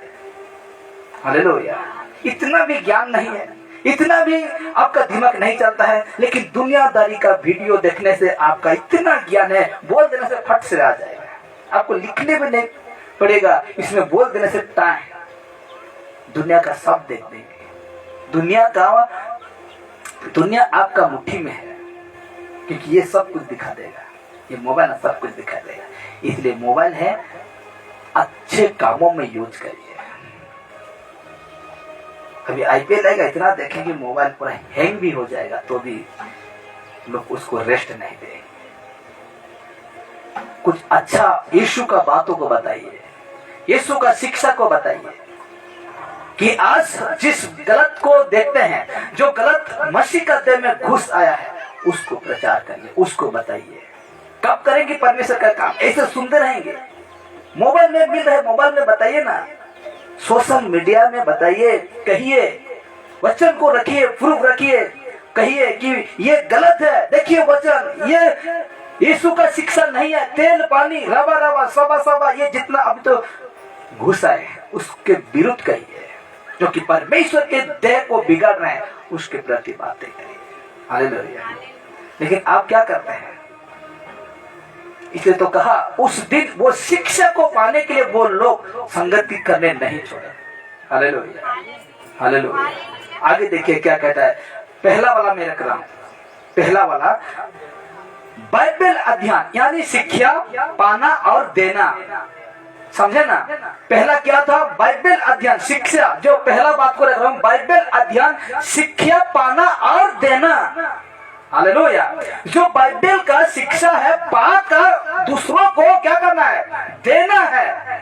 हालेलुया। इतना भी ज्ञान नहीं है, इतना भी आपका दिमाग नहीं चलता है, लेकिन दुनियादारी का वीडियो देखने से आपका इतना ज्ञान है, बोल देने से फट से आ जाएगा। आपको लिखने में नहीं पड़ेगा, इसमें बोल देने से टाइम दुनिया का सब देख देंगे। दुनिया आपका मुट्ठी में है, क्योंकि ये सब कुछ दिखा देगा, ये मोबाइल सब कुछ दिखा देगा। इसलिए मोबाइल है, अच्छे कामों में यूज करिए। अभी IPL आएगा, इतना देखेंगे मोबाइल पूरा हैंग भी हो जाएगा, तो भी लोग उसको रेस्ट नहीं देंगे। कुछ अच्छा यीशु का बातों को बताइए, यीशु का शिक्षा को बताइए, कि आज जिस गलत को देखते हैं, जो गलत मसीह का देह में घुस आया है, उसको प्रचार करिए, उसको बताइए। कब करेंगे परमेश्वर का काम, ऐसे सुनते रहेंगे। मोबाइल में मिल रहे, मोबाइल में बताइए ना, सोशल मीडिया में बताइए, कहिए, वचन को रखिए, प्रूफ रखिए, कहिए कि ये गलत है, देखिए वचन, ये यीशु का शिक्षा नहीं है, तेल पानी रवा रवा सबा सबा, ये जितना अब तो घुसा है, उसके विरुद्ध कहिए। जो कि परमेश्वर के देह को बिगाड़ रहे हैं, उसके प्रति बातें करिए। हालेलुया। लेकिन आप क्या करते हैं? इसलिए तो कहा उस दिन वो शिक्षा को पाने के लिए वो लोग संगति करने नहीं छोड़े। Hallelujah, hallelujah. आगे देखिए क्या कहता है, पहला वाला मैं रख रहा हूं, पहला वाला बाइबल अध्ययन यानी शिक्षा पाना और देना। समझे ना? पहला क्या था? बाइबल अध्ययन शिक्षा। जो पहला बात को रख रहा हूं, बाइबल अध्ययन शिक्षा पाना और देना। हालेलुया। जो बाइबल का शिक्षा है पाकर दूसरों को क्या करना है? देना है।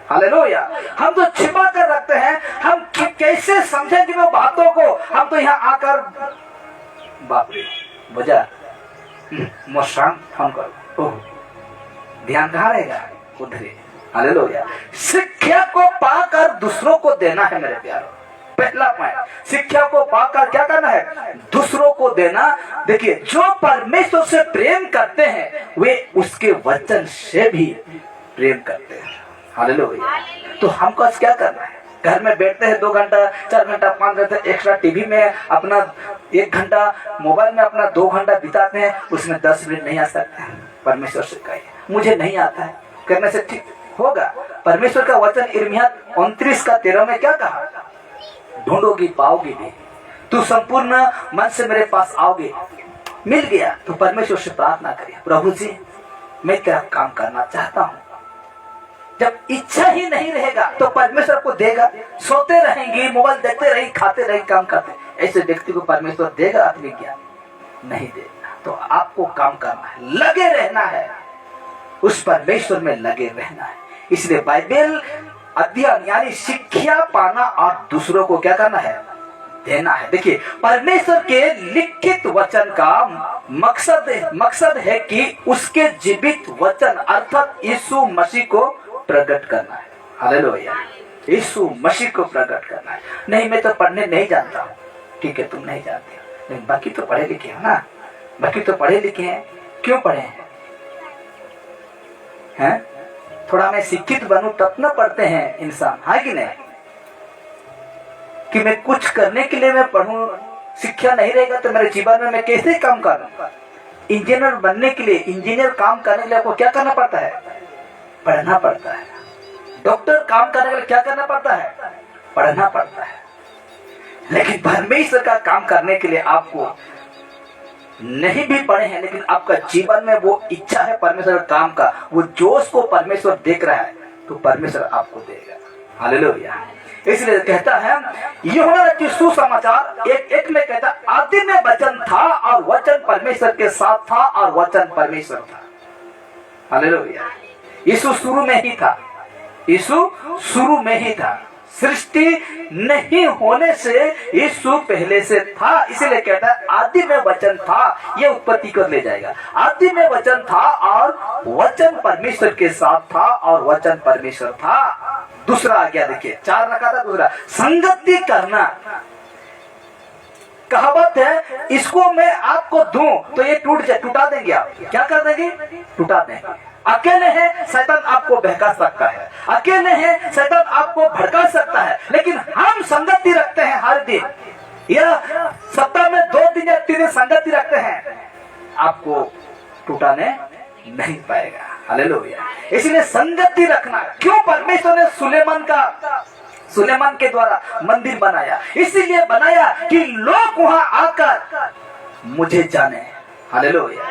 हालेलुया। हम तो छिपा कर रखते हैं, हम कैसे समझेंगे वो बातों को? हम तो यहाँ आकर बाप रे बजा मोशान हम करो, ओह ध्यान कहाँ रहेगा? उधर। हालेलुया। शिक्षा को पाकर दूसरों को देना है मेरे प्यारों। पहला पॉइंट, शिक्षा को पाकर क्या करना है? दूसरों को देना। देखिए, जो परमेश्वर से प्रेम करते हैं वे उसके वचन से भी प्रेम करते हैं। हालेलुया। तो हमको आज क्या करना है? घर में बैठते हैं 2 घंटा 4 घंटा 5 घंटा एक्स्ट्रा टीवी में अपना 1 घंटा, मोबाइल में अपना 2 घंटा बिताते हैं, उसमें 10 मिनट नहीं आ सकते हैं। परमेश्वर से कहिए मुझे नहीं आता है, करने से ठीक होगा। परमेश्वर का वचन यिर्मयाह 29:13 में क्या कहा? ढूंढोगी पाओगी भी, तू संपूर्ण मन से मेरे पास आओगे। मिल गया तो परमेश्वर से प्रार्थना करिए, प्रभु जी मैं तेरा काम करना चाहता हूँ। जब इच्छा ही नहीं रहेगा तो परमेश्वर को देगा? सोते रहेंगे, मोबाइल देखते रहेंगे, खाते रहेंगे, काम करते, ऐसे व्यक्ति को परमेश्वर देगा आत्मिक ज्ञान? नहीं देगा। तो आपको काम करना है, लगे रहना है, उस परमेश्वर में लगे रहना है। इसलिए बाइबल अध्ययन यानी शिक्षा पाना और दूसरों को क्या करना है? देना है। देखिए, परमेश्वर के लिखित वचन का मकसद है कि उसके जीवित वचन अर्थात यीशु मसीह को प्रकट करना है। हालेलुया। यीशु मसीह को प्रकट करना है। नहीं मैं तो पढ़ने नहीं जानता हूँ, ठीक है तुम नहीं जानते हो, लेकिन बाकी तो पढ़े लिखे हो ना, बाकी तो पढ़े लिखे हैं। क्यों पढ़े हैं? थोड़ा मैं शिक्षित बनूं तब न पढ़ते हैं इंसान, है कि नहीं? कि मैं कुछ करने के लिए मैं पढ़ूं, शिक्षा नहीं रहेगा तो मेरे जीवन में मैं कैसे काम करूं? इंजीनियर बनने के लिए, इंजीनियर काम करने के लिए आपको क्या करना पड़ता है? पढ़ना पड़ता है। डॉक्टर काम करने के लिए क्या करना पड़ता है? पढ़ना पड़ता है। लेकिन परमेश्वर का काम करने के लिए आपको नहीं भी पढ़े हैं, लेकिन आपका जीवन में वो इच्छा है परमेश्वर काम का, वो जोश को परमेश्वर देख रहा है, तो परमेश्वर आपको देगा। हालेलुया। इसलिए कहता है यूहन्ना रचित सुसमाचार 1:1 में कहता, आदि में वचन था और वचन परमेश्वर के साथ था और वचन परमेश्वर था। हालेलुया। यीशु शुरू में ही था, यीशु शुरू में ही था। सृष्टि नहीं होने से यीशु पहले से था। इसीलिए कहता है आदि में वचन था, ये उत्पत्ति को ले जाएगा। आदि में वचन था और वचन परमेश्वर के साथ था और वचन परमेश्वर था। दूसरा आज्ञा देखिए, 4 रखा था। दूसरा संगति करना। कहावत है इसको मैं आपको दूं तो ये टूटा देंगे आप। क्या कर देंगे? टूटा देंगे। अकेले हैं शैतान आपको बहका सकता है, अकेले हैं शैतान आपको भड़का सकता है, लेकिन हम संगति रखते हैं हर दिन, या सप्ताह में 2 दिन या 3 दिन संगति रखते हैं, आपको टूटाने नहीं पाएगा। हालेलुया। इसलिए संगति रखना। क्यों परमेश्वर ने सुलेमान के द्वारा मंदिर बनाया? इसीलिए बनाया कि लोग वहां आकर मुझे जाने। हालेलुया।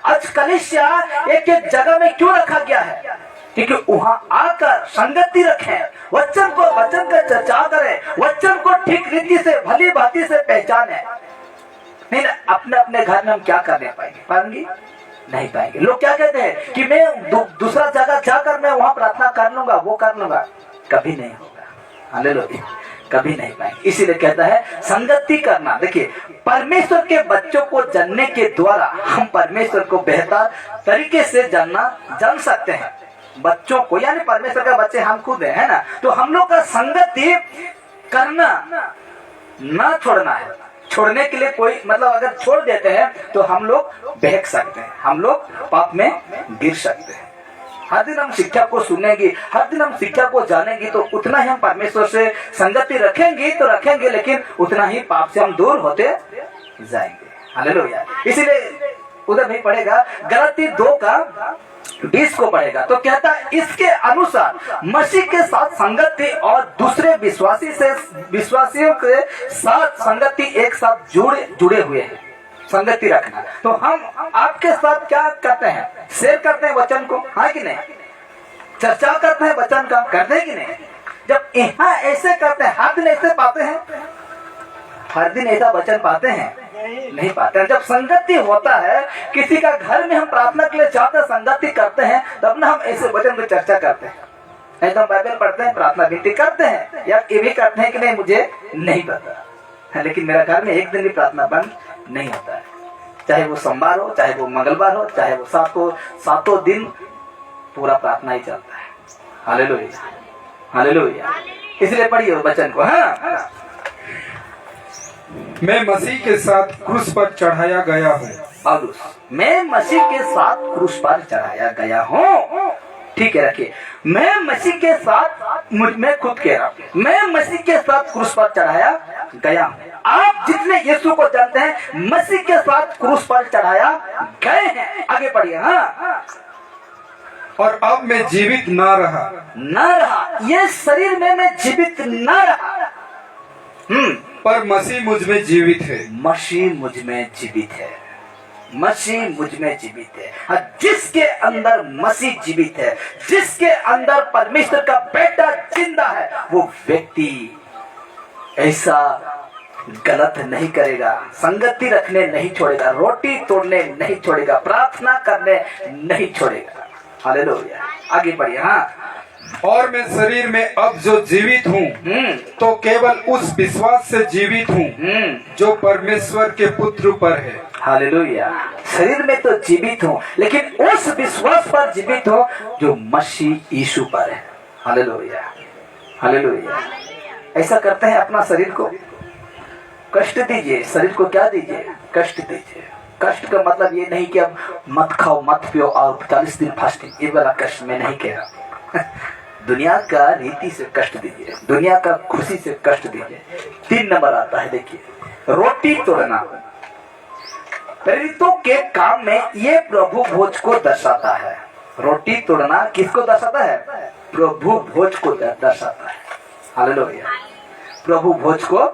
आज कलीसिया एक जगह में क्यों रखा गया है? क्योंकि वहां आकर संगति रखें, वचन का चर्चा करें, वचन को ठीक रीति से भली भांति से पहचाने। नहीं अपने अपने घर में हम क्या करने पाएंगे? नहीं पाएंगे। लोग क्या कहते हैं कि मैं दूसरा जगह जाकर मैं वहां प्रार्थना कर लूंगा, वो कर लूंगा, कभी नहीं होगा। हालेलुया। कभी नहीं पाएंगे। इसीलिए कहता है संगति करना। देखिए, परमेश्वर के बच्चों को जानने के द्वारा हम परमेश्वर को बेहतर तरीके से जान सकते हैं। बच्चों को यानी परमेश्वर का बच्चे हम खुद है ना, तो हम लोग का संगति करना ना छोड़ना है। छोड़ने के लिए कोई मतलब अगर छोड़ देते हैं तो हम लोग बहक सकते हैं, हम लोग पाप में गिर सकते हैं। हर दिन हम शिक्षा को सुनेंगे, हर दिन हम शिक्षा को जानेंगे, तो उतना ही हम परमेश्वर से संगति रखेंगे तो रखेंगे, लेकिन उतना ही पाप से हम दूर होते जाएंगे। हालेलुया। इसीलिए उधर नहीं पढ़ेगा, गलती 2:20 को पढ़ेगा तो कहता है इसके अनुसार मसीह के साथ संगति और दूसरे विश्वासियों के साथ संगति एक साथ जुड़े हुए हैं। संगति रखना तो हम आपके साथ क्या करते हैं, शेयर करते हैं वचन को, हाँ कि नहीं, चर्चा करते हैं वचन का, करते हैं कि नहीं। जब यहाँ ऐसे करते हैं, हर दिन ऐसे पाते हैं, हर दिन ऐसा वचन पाते हैं, नहीं पाते हैं। जब संगति होता है किसी का घर में, हम प्रार्थना के लिए जाते हैं, संगति करते हैं, तब ना हम ऐसे वचन की चर्चा करते हैं। नहीं तो हम बाइबल पढ़ते हैं, प्रार्थना विनती करते हैं, या ये भी करते हैं कि नहीं मुझे नहीं पता, लेकिन मेरा घर में एक दिन भी प्रार्थना बंद नहीं होता है। चाहे वो सोमवार हो, चाहे वो मंगलवार हो, चाहे वो सातों दिन पूरा प्रार्थना ही चलता है। Hallelujah, hallelujah. इसलिए पढ़िए वचन को। हाँ, मैं मसीह के साथ क्रूस पर चढ़ाया गया हूँ। पौलुस, मैं मसीह के साथ क्रूस पर चढ़ाया गया हूँ। ठीक है, रखिए, मैं मसीह के साथ, मैं खुद कह रहा हूँ, मैं मसीह के साथ क्रूस पर चढ़ाया गया हूँ। आप जितने यीशु को जानते हैं मसीह के साथ क्रूस पर चढ़ाया गए हैं। आगे पढ़िए। हाँ, और अब मैं जीवित ना रहा, ये शरीर में मैं जीवित ना रहा, पर मसीह मुझ में जीवित है। मसीह मुझ में जीवित है, मसीह मुझ में जीवित है। जिसके अंदर मसीह जीवित है, जिसके अंदर परमेश्वर का बेटा जिंदा है, वो व्यक्ति ऐसा गलत नहीं करेगा, संगति रखने नहीं छोड़ेगा, रोटी तोड़ने नहीं छोड़ेगा, प्रार्थना करने नहीं छोड़ेगा। हालेलुया। आगे बढ़िए। हाँ, और मैं शरीर में अब जो जीवित हूँ तो केवल उस विश्वास से जीवित हूँ जो परमेश्वर के पुत्र पर है। हालेलुया। शरीर में तो जीवित हूँ, लेकिन उस विश्वास पर जीवित हूँ जो मसीह यीशु पर है। Hallelujah, hallelujah. ऐसा करते हैं, अपना शरीर को कष्ट दीजिए, शरीर को क्या दीजिए, कष्ट दीजिए। कष्ट का मतलब ये नहीं कि अब मत खाओ, मत पियो और 40 दिन फास्टिंग, ये वाला कष्ट मैं नहीं कह रहा। दुनिया का रीति से कष्ट दीजिए, दुनिया का खुशी से कष्ट दीजिए। 3 नंबर आता है, देखिए, रोटी तोड़ना। प्रेरितों के काम में ये प्रभु भोज को दर्शाता है। रोटी तोड़ना किसको दर्शाता है? प्रभु भोज को दर्शाता है। हालेलुया। प्रभु भोज को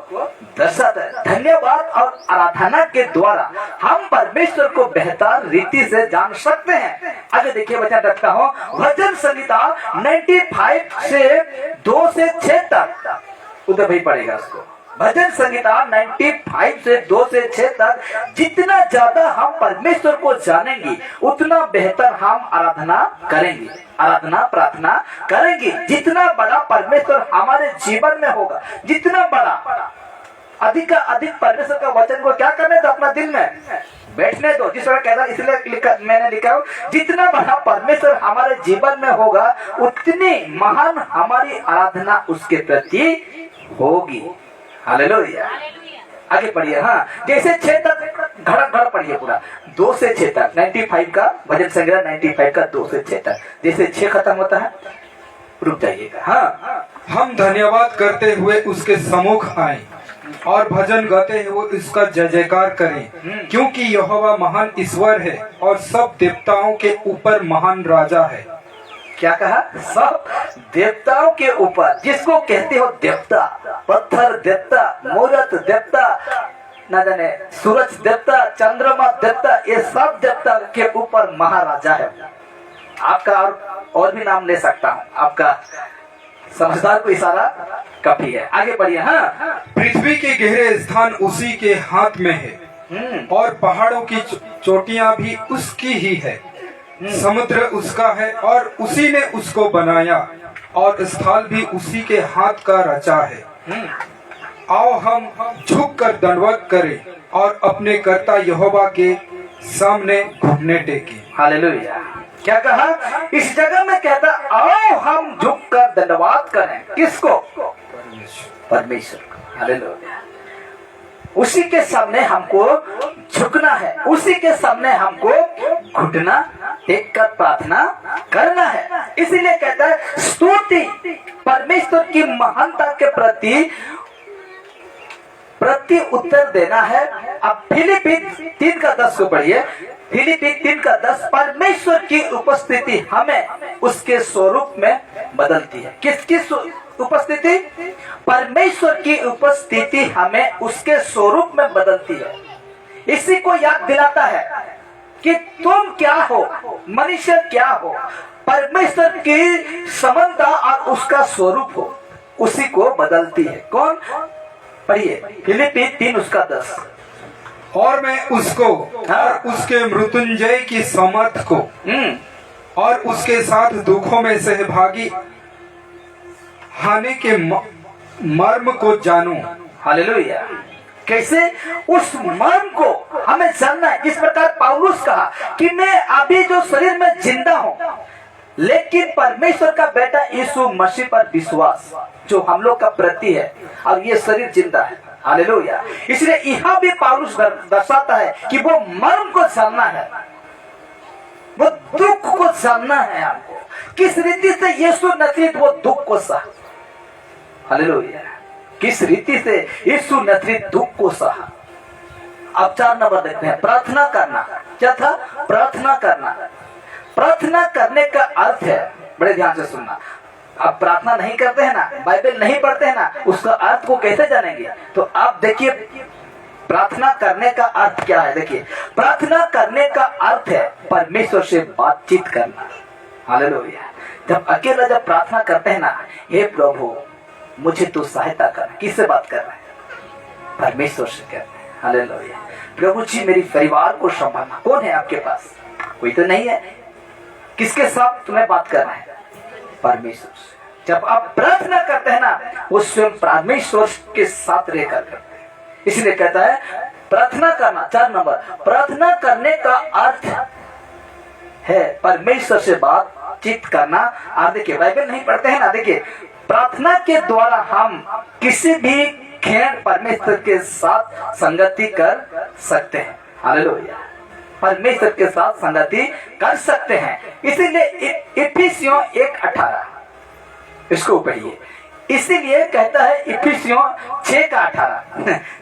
दर्शाता है। धन्यवाद और आराधना के द्वारा हम परमेश्वर को बेहतर रीति से जान सकते हैं। आगे देखिए, वचन रखता हूँ, भजन संहिता 95 से 2 से 6 तक, उधर भी पड़ेगा उसको। भजन संहिता 95 से 2 से 6 तक, जितना ज्यादा हम परमेश्वर को जानेंगे उतना बेहतर हम आराधना करेंगे, आराधना प्रार्थना करेंगे। जितना बड़ा परमेश्वर हमारे जीवन में होगा, जितना बड़ा, अधिक अधिक परमेश्वर का वचन को क्या करने दो, अपना दिल में बैठने दो। जिस तरह कहता, इसलिए मैंने लिखा, जितना बड़ा परमेश्वर हमारे जीवन में होगा उतनी महान हमारी आराधना उसके प्रति होगी। हालेलुया। आगे पढ़िए। हाँ, जैसे 6 तक घड़ पढ़िए पूरा, 2 से 6 तक। 95 का भजन संग्रह 95 का 2 से 6 तक। जैसे 6 खत्म होता है रुक जाइएगा। हाँ, हम धन्यवाद करते हुए उसके सम्मुख आए और भजन गाते हुए उसका जय जयकार करें, क्योंकि यहोवा महान ईश्वर है और सब देवताओं के ऊपर महान राजा है। क्या कहा? सब देवताओं के ऊपर, जिसको कहते हो देवता, पत्थर देवता, मूर्त देवता, न जाने सूरज देवता, चंद्रमा देवता, ये सब देवता के ऊपर महाराजा है। आपका और भी नाम ले सकता हूँ, आपका समझदार को इशारा काफी है। आगे बढ़िए। हाँ, पृथ्वी के गहरे स्थान उसी के हाथ में है और पहाड़ों की चोटियां भी उसकी ही है। समुद्र उसका है और उसी ने उसको बनाया और स्थल भी उसी के हाथ का रचा है। आओ हम झुक कर दंडवत करें और अपने कर्ता यहोवा के सामने घुटने टेकें। हालेलुया। क्या कहा? इस जगह में कहता, आओ हम झुक कर दंडवात करें। किसको? परमेश्वर को। हालेलुया। उसी के सामने हमको झुकना है, उसी के सामने हमको घुटना टेक कर प्रार्थना करना है। इसीलिए कहता है स्तुति परमेश्वर की महानता के प्रति उत्तर देना है। अब फिलिपी 3 का 10 को पढ़िए। फिलिपी 3:10 परमेश्वर की उपस्थिति हमें उसके स्वरूप में बदलती है। किसकी उपस्थिति? परमेश्वर की उपस्थिति हमें उसके स्वरूप में बदलती है। इसी को याद दिलाता है कि तुम क्या हो, मनुष्य क्या हो, परमेश्वर की समानता और उसका स्वरूप हो, उसी को बदलती है। कौन? पढ़िए फिलिपी 3:10। और मैं उसको और उसके मृत्युंजय की समर्थ को और उसके साथ दुखों में सहभागी होने के मर्म को जानूं। हालेलुया। कैसे? उस मर्म को हमें जानना है। जिस प्रकार पौलुस कहा कि मैं अभी जो शरीर में जिंदा हूं, लेकिन परमेश्वर का बेटा यीशु मसीह पर विश्वास जो हम लोग का प्रति है, और ये शरीर जिंदा है। हालेलुया। इसलिए यहाँ भी पौलुस दर्शाता है कि वो मर्म को जानना है, वो दुख को जानना है। आपको किस रीति से यीशु नजरीत वो दुख को सहा। हालेलुया। किस रीति से यीशु नजरीत दुख को सहा। अब 4 नंबर देखते हैं, प्रार्थना करना। क्या था? प्रार्थना करना। प्रार्थना करने का अर्थ है, बड़े ध्यान से सुनना, अब प्रार्थना नहीं करते हैं ना, बाइबल नहीं पढ़ते हैं ना, उसका अर्थ को कैसे जानेंगे? तो आप देखिए प्रार्थना करने का अर्थ क्या है। देखिए प्रार्थना करने का अर्थ है परमेश्वर से बातचीत करना। हालेलुया। जब अकेला जब प्रार्थना करते हैं ना, हे प्रभु मुझे तो सहायता कर, किससे बात कर रहे हैं? परमेश्वर से कर रहे हैं। हालेलुया। प्रभु जी मेरी परिवार को संभालना। कौन है आपके पास? कोई तो नहीं है। किसके साथ तुम्हें बात करना है? परमेश्वर से। जब आप प्रार्थना करते हैं ना, वो स्वयं परमेश्वर के साथ रहकर करते हैं। इसलिए कहता है प्रार्थना करना। 4 नंबर, प्रार्थना करने का अर्थ है परमेश्वर से बातचीत करना। आप देखिए बाइबल नहीं पढ़ते हैं ना, देखिए प्रार्थना के द्वारा हम किसी भी क्षण परमेश्वर के साथ संगति कर सकते हैं। हालेलुया। परमेश्वर के साथ संगति कर सकते हैं। इसीलिए इफिसियों 1:18 इसको पढ़िए। इसीलिए कहता है इफिसियों 6:18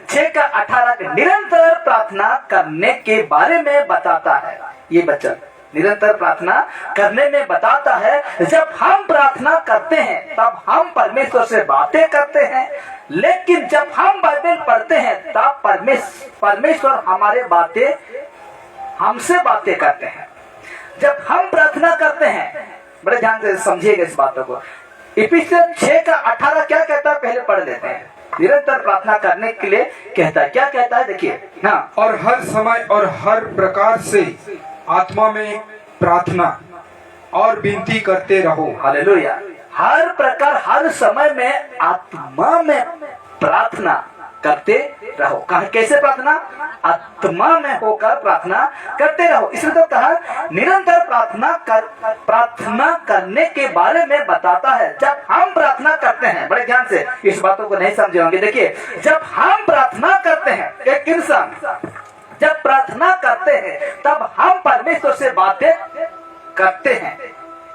6:18 निरंतर प्रार्थना करने के बारे में बताता है। ये वचन निरंतर प्रार्थना करने में बताता है। जब हम प्रार्थना करते हैं तब हम परमेश्वर से बातें करते हैं, लेकिन जब हम बाइबल पढ़ते हैं तब परमेश्वर हमारे बातें हमसे बातें करते हैं। जब हम प्रार्थना करते हैं, बड़े ध्यान से समझिएगा इस बातों को। इफिसियों 6:18 क्या कहता है पहले पढ़ लेते हैं। निरंतर प्रार्थना करने के लिए कहता है। क्या कहता है? देखिए हाँ, और हर समय और हर प्रकार से आत्मा में प्रार्थना और विनती करते रहो। हालेलुया। हर प्रकार हर समय में आत्मा में प्रार्थना करते रहो। कहा कैसे प्रार्थना? आत्मा में होकर प्रार्थना करते रहो। इसलिए तो कहा निरंतर प्रार्थना करने के बारे में बताता है। जब हम प्रार्थना करते हैं, बड़े ध्यान से इस बातों को नहीं समझे होंगे। देखिए जब हम प्रार्थना करते हैं, एक इंसान जब प्रार्थना करते हैं तब हम परमेश्वर से बातें करते हैं।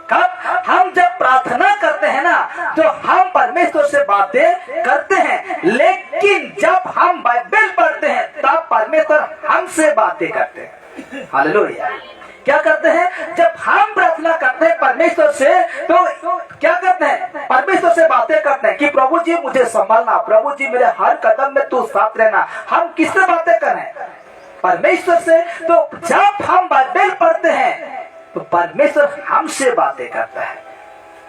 कब? हम जब प्रार्थना करते हैं ना, तो हम परमेश्वर से बातें करते हैं, लेकिन जब हम बाइबल पढ़ते हैं तब परमेश्वर हमसे बातें करते हैं। हालेलुया। क्या करते हैं? जब हम प्रार्थना करते हैं परमेश्वर से, तो क्या करते हैं? परमेश्वर से बातें करते हैं कि प्रभु जी मुझे संभालना, प्रभु जी मेरे हर कदम में तू साथ रहना। हम किससे बातें करें? परमेश्वर से। तो जब हम बाइबल पढ़ते हैं तो परमेश्वर हमसे बातें करता है।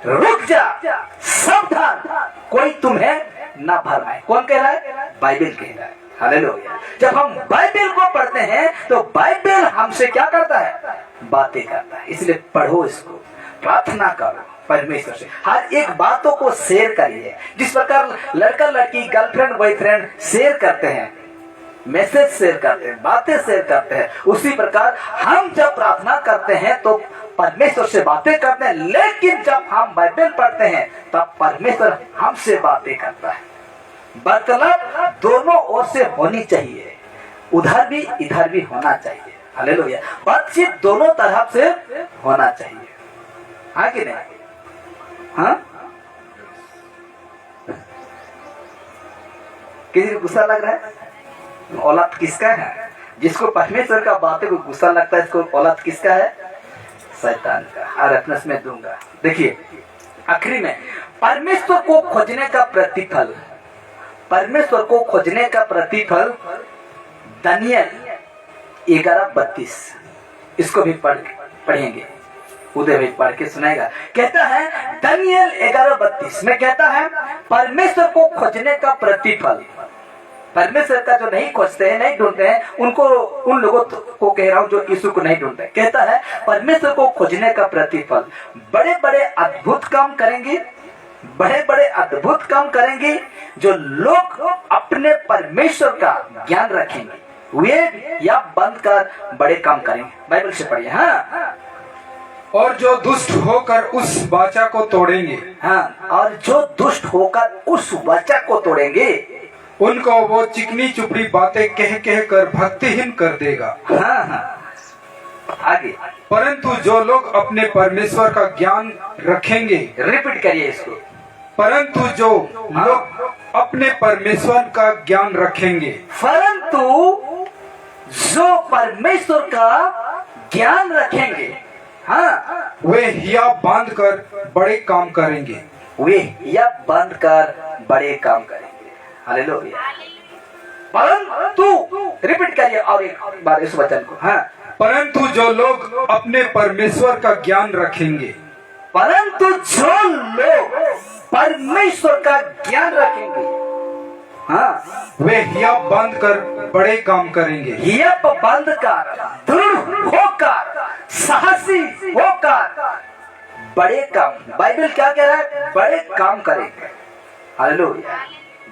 रुक जा, सावधान, कोई तुम्हें ना भरमाए। कौन कह रहा है? बाइबल कह रहा है। हालेलुया। जब हम बाइबल को पढ़ते हैं तो बाइबल हमसे क्या करता है? बातें करता है। इसलिए पढ़ो इसको, प्रार्थना करो परमेश्वर से। हर एक बातों को शेयर करिए। जिस प्रकार लड़का लड़की गर्लफ्रेंड बॉयफ्रेंड शेयर करते हैं, मैसेज शेयर करते हैं, बातें शेयर करते हैं, उसी प्रकार हम जब प्रार्थना करते हैं तो परमेश्वर से बातें करते हैं, लेकिन जब हम बाइबल पढ़ते हैं तब परमेश्वर हमसे बातें करता है। वार्तालाप दोनों ओर से होनी चाहिए, उधर भी इधर भी होना चाहिए। हालेलुया। बातचीत दोनों तरफ से होना चाहिए। हाँ कि नहीं? हाँ, किसी को गुस्सा लग रहा है? औलाद किसका है? जिसको परमेश्वर का बातें को गुस्सा लगता है, इसको औलाद किसका है? शैतान का। और अपने में दूंगा। देखिए आखिरी में परमेश्वर को खोजने का प्रतिफल, परमेश्वर को खोजने का प्रतिफल दानियल 11:32, इसको भी पढ़ेंगे, उदय भी पढ़ के सुनाएगा। कहता है दानियल 11:32 में कहता है परमेश्वर को खोजने का प्रतिफल, परमेश्वर का जो नहीं खोजते हैं, नहीं ढूंढते हैं, उनको, उन लोगों को कह रहा हूं जो यीशु को नहीं ढूंढते। कहता है परमेश्वर को खोजने का प्रतिफल बड़े बड़े अद्भुत काम करेंगे, बड़े बड़े अद्भुत काम करेंगे जो लोग अपने परमेश्वर का ज्ञान रखेंगे, वे या बंद कर बड़े काम करेंगे। बाइबल से पढ़िए। हाँ, और जो दुष्ट होकर उस वाचा को तोड़ेंगे, हाँ, और जो दुष्ट होकर उस वाचा को तोड़ेंगे, उनको वो चिकनी चुपड़ी बातें कह कह कर भक्तिहीन कर देगा। हाँ, हाँ, आगे। परंतु जो लोग अपने परमेश्वर का ज्ञान रखेंगे, रिपीट करिए इसको। परंतु जो लोग अपने परमेश्वर का ज्ञान रखेंगे, परंतु जो परमेश्वर का ज्ञान रखेंगे, हाँ, वे हिया बांध कर बड़े काम करेंगे, वे या बंद कर बड़े काम करेंगे। हालेलुया। परंतु, रिपीट करिए और एक बार इस वचन को। हाँ, परंतु जो लोग अपने परमेश्वर का ज्ञान रखेंगे, परंतु जो लोग परमेश्वर का ज्ञान रखेंगे, हाँ, वे हिया बांध कर बड़े काम करेंगे। हियप बंद कर, दृढ़ होकर, साहसी होकर बड़े काम। बाइबल क्या कह रहा है? बड़े काम करेंगे। हालेलुया,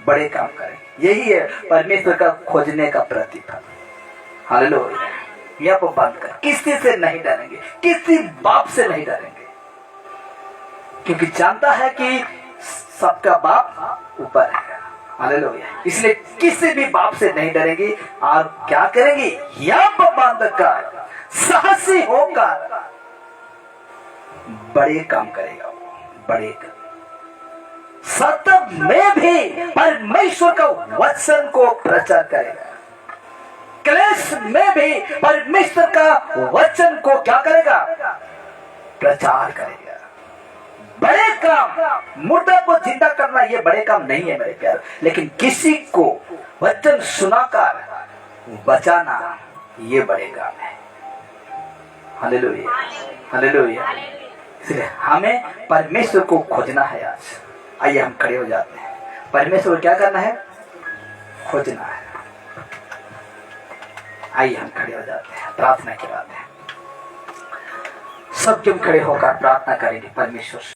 बड़े काम करेंगे। यही है परमेश्वर का खोजने का प्रतिफल। हालेलुया। हियप बंद कर, किसी से नहीं डरेंगे, किसी बाप से नहीं डरेंगे, क्योंकि जानता है कि सबका बाप ऊपर है। हालेलुया। इसलिए किसी भी बाप से नहीं डरेंगे और क्या करेंगे? हियप बंद कर, साहसी होकर बड़े काम करेगा वो, बड़े काम। सतत में भी परमेश्वर का वचन को प्रचार करेगा, क्लेश में भी परमेश्वर का वचन को क्या करेगा? प्रचार करेगा। बड़े काम, मुर्दा को जिंदा करना ये बड़े काम नहीं है मेरे प्यारे, लेकिन किसी को वचन सुनाकर बचाना ये बड़े काम है। Hallelujah, hallelujah. इसलिए हमें परमेश्वर को खोजना है। आज आइए हम खड़े हो जाते हैं। परमेश्वर को क्या करना है? खोजना है। आइए हम खड़े हो जाते हैं, प्रार्थना की बात है। सब जन खड़े होकर प्रार्थना करेंगे परमेश्वर से।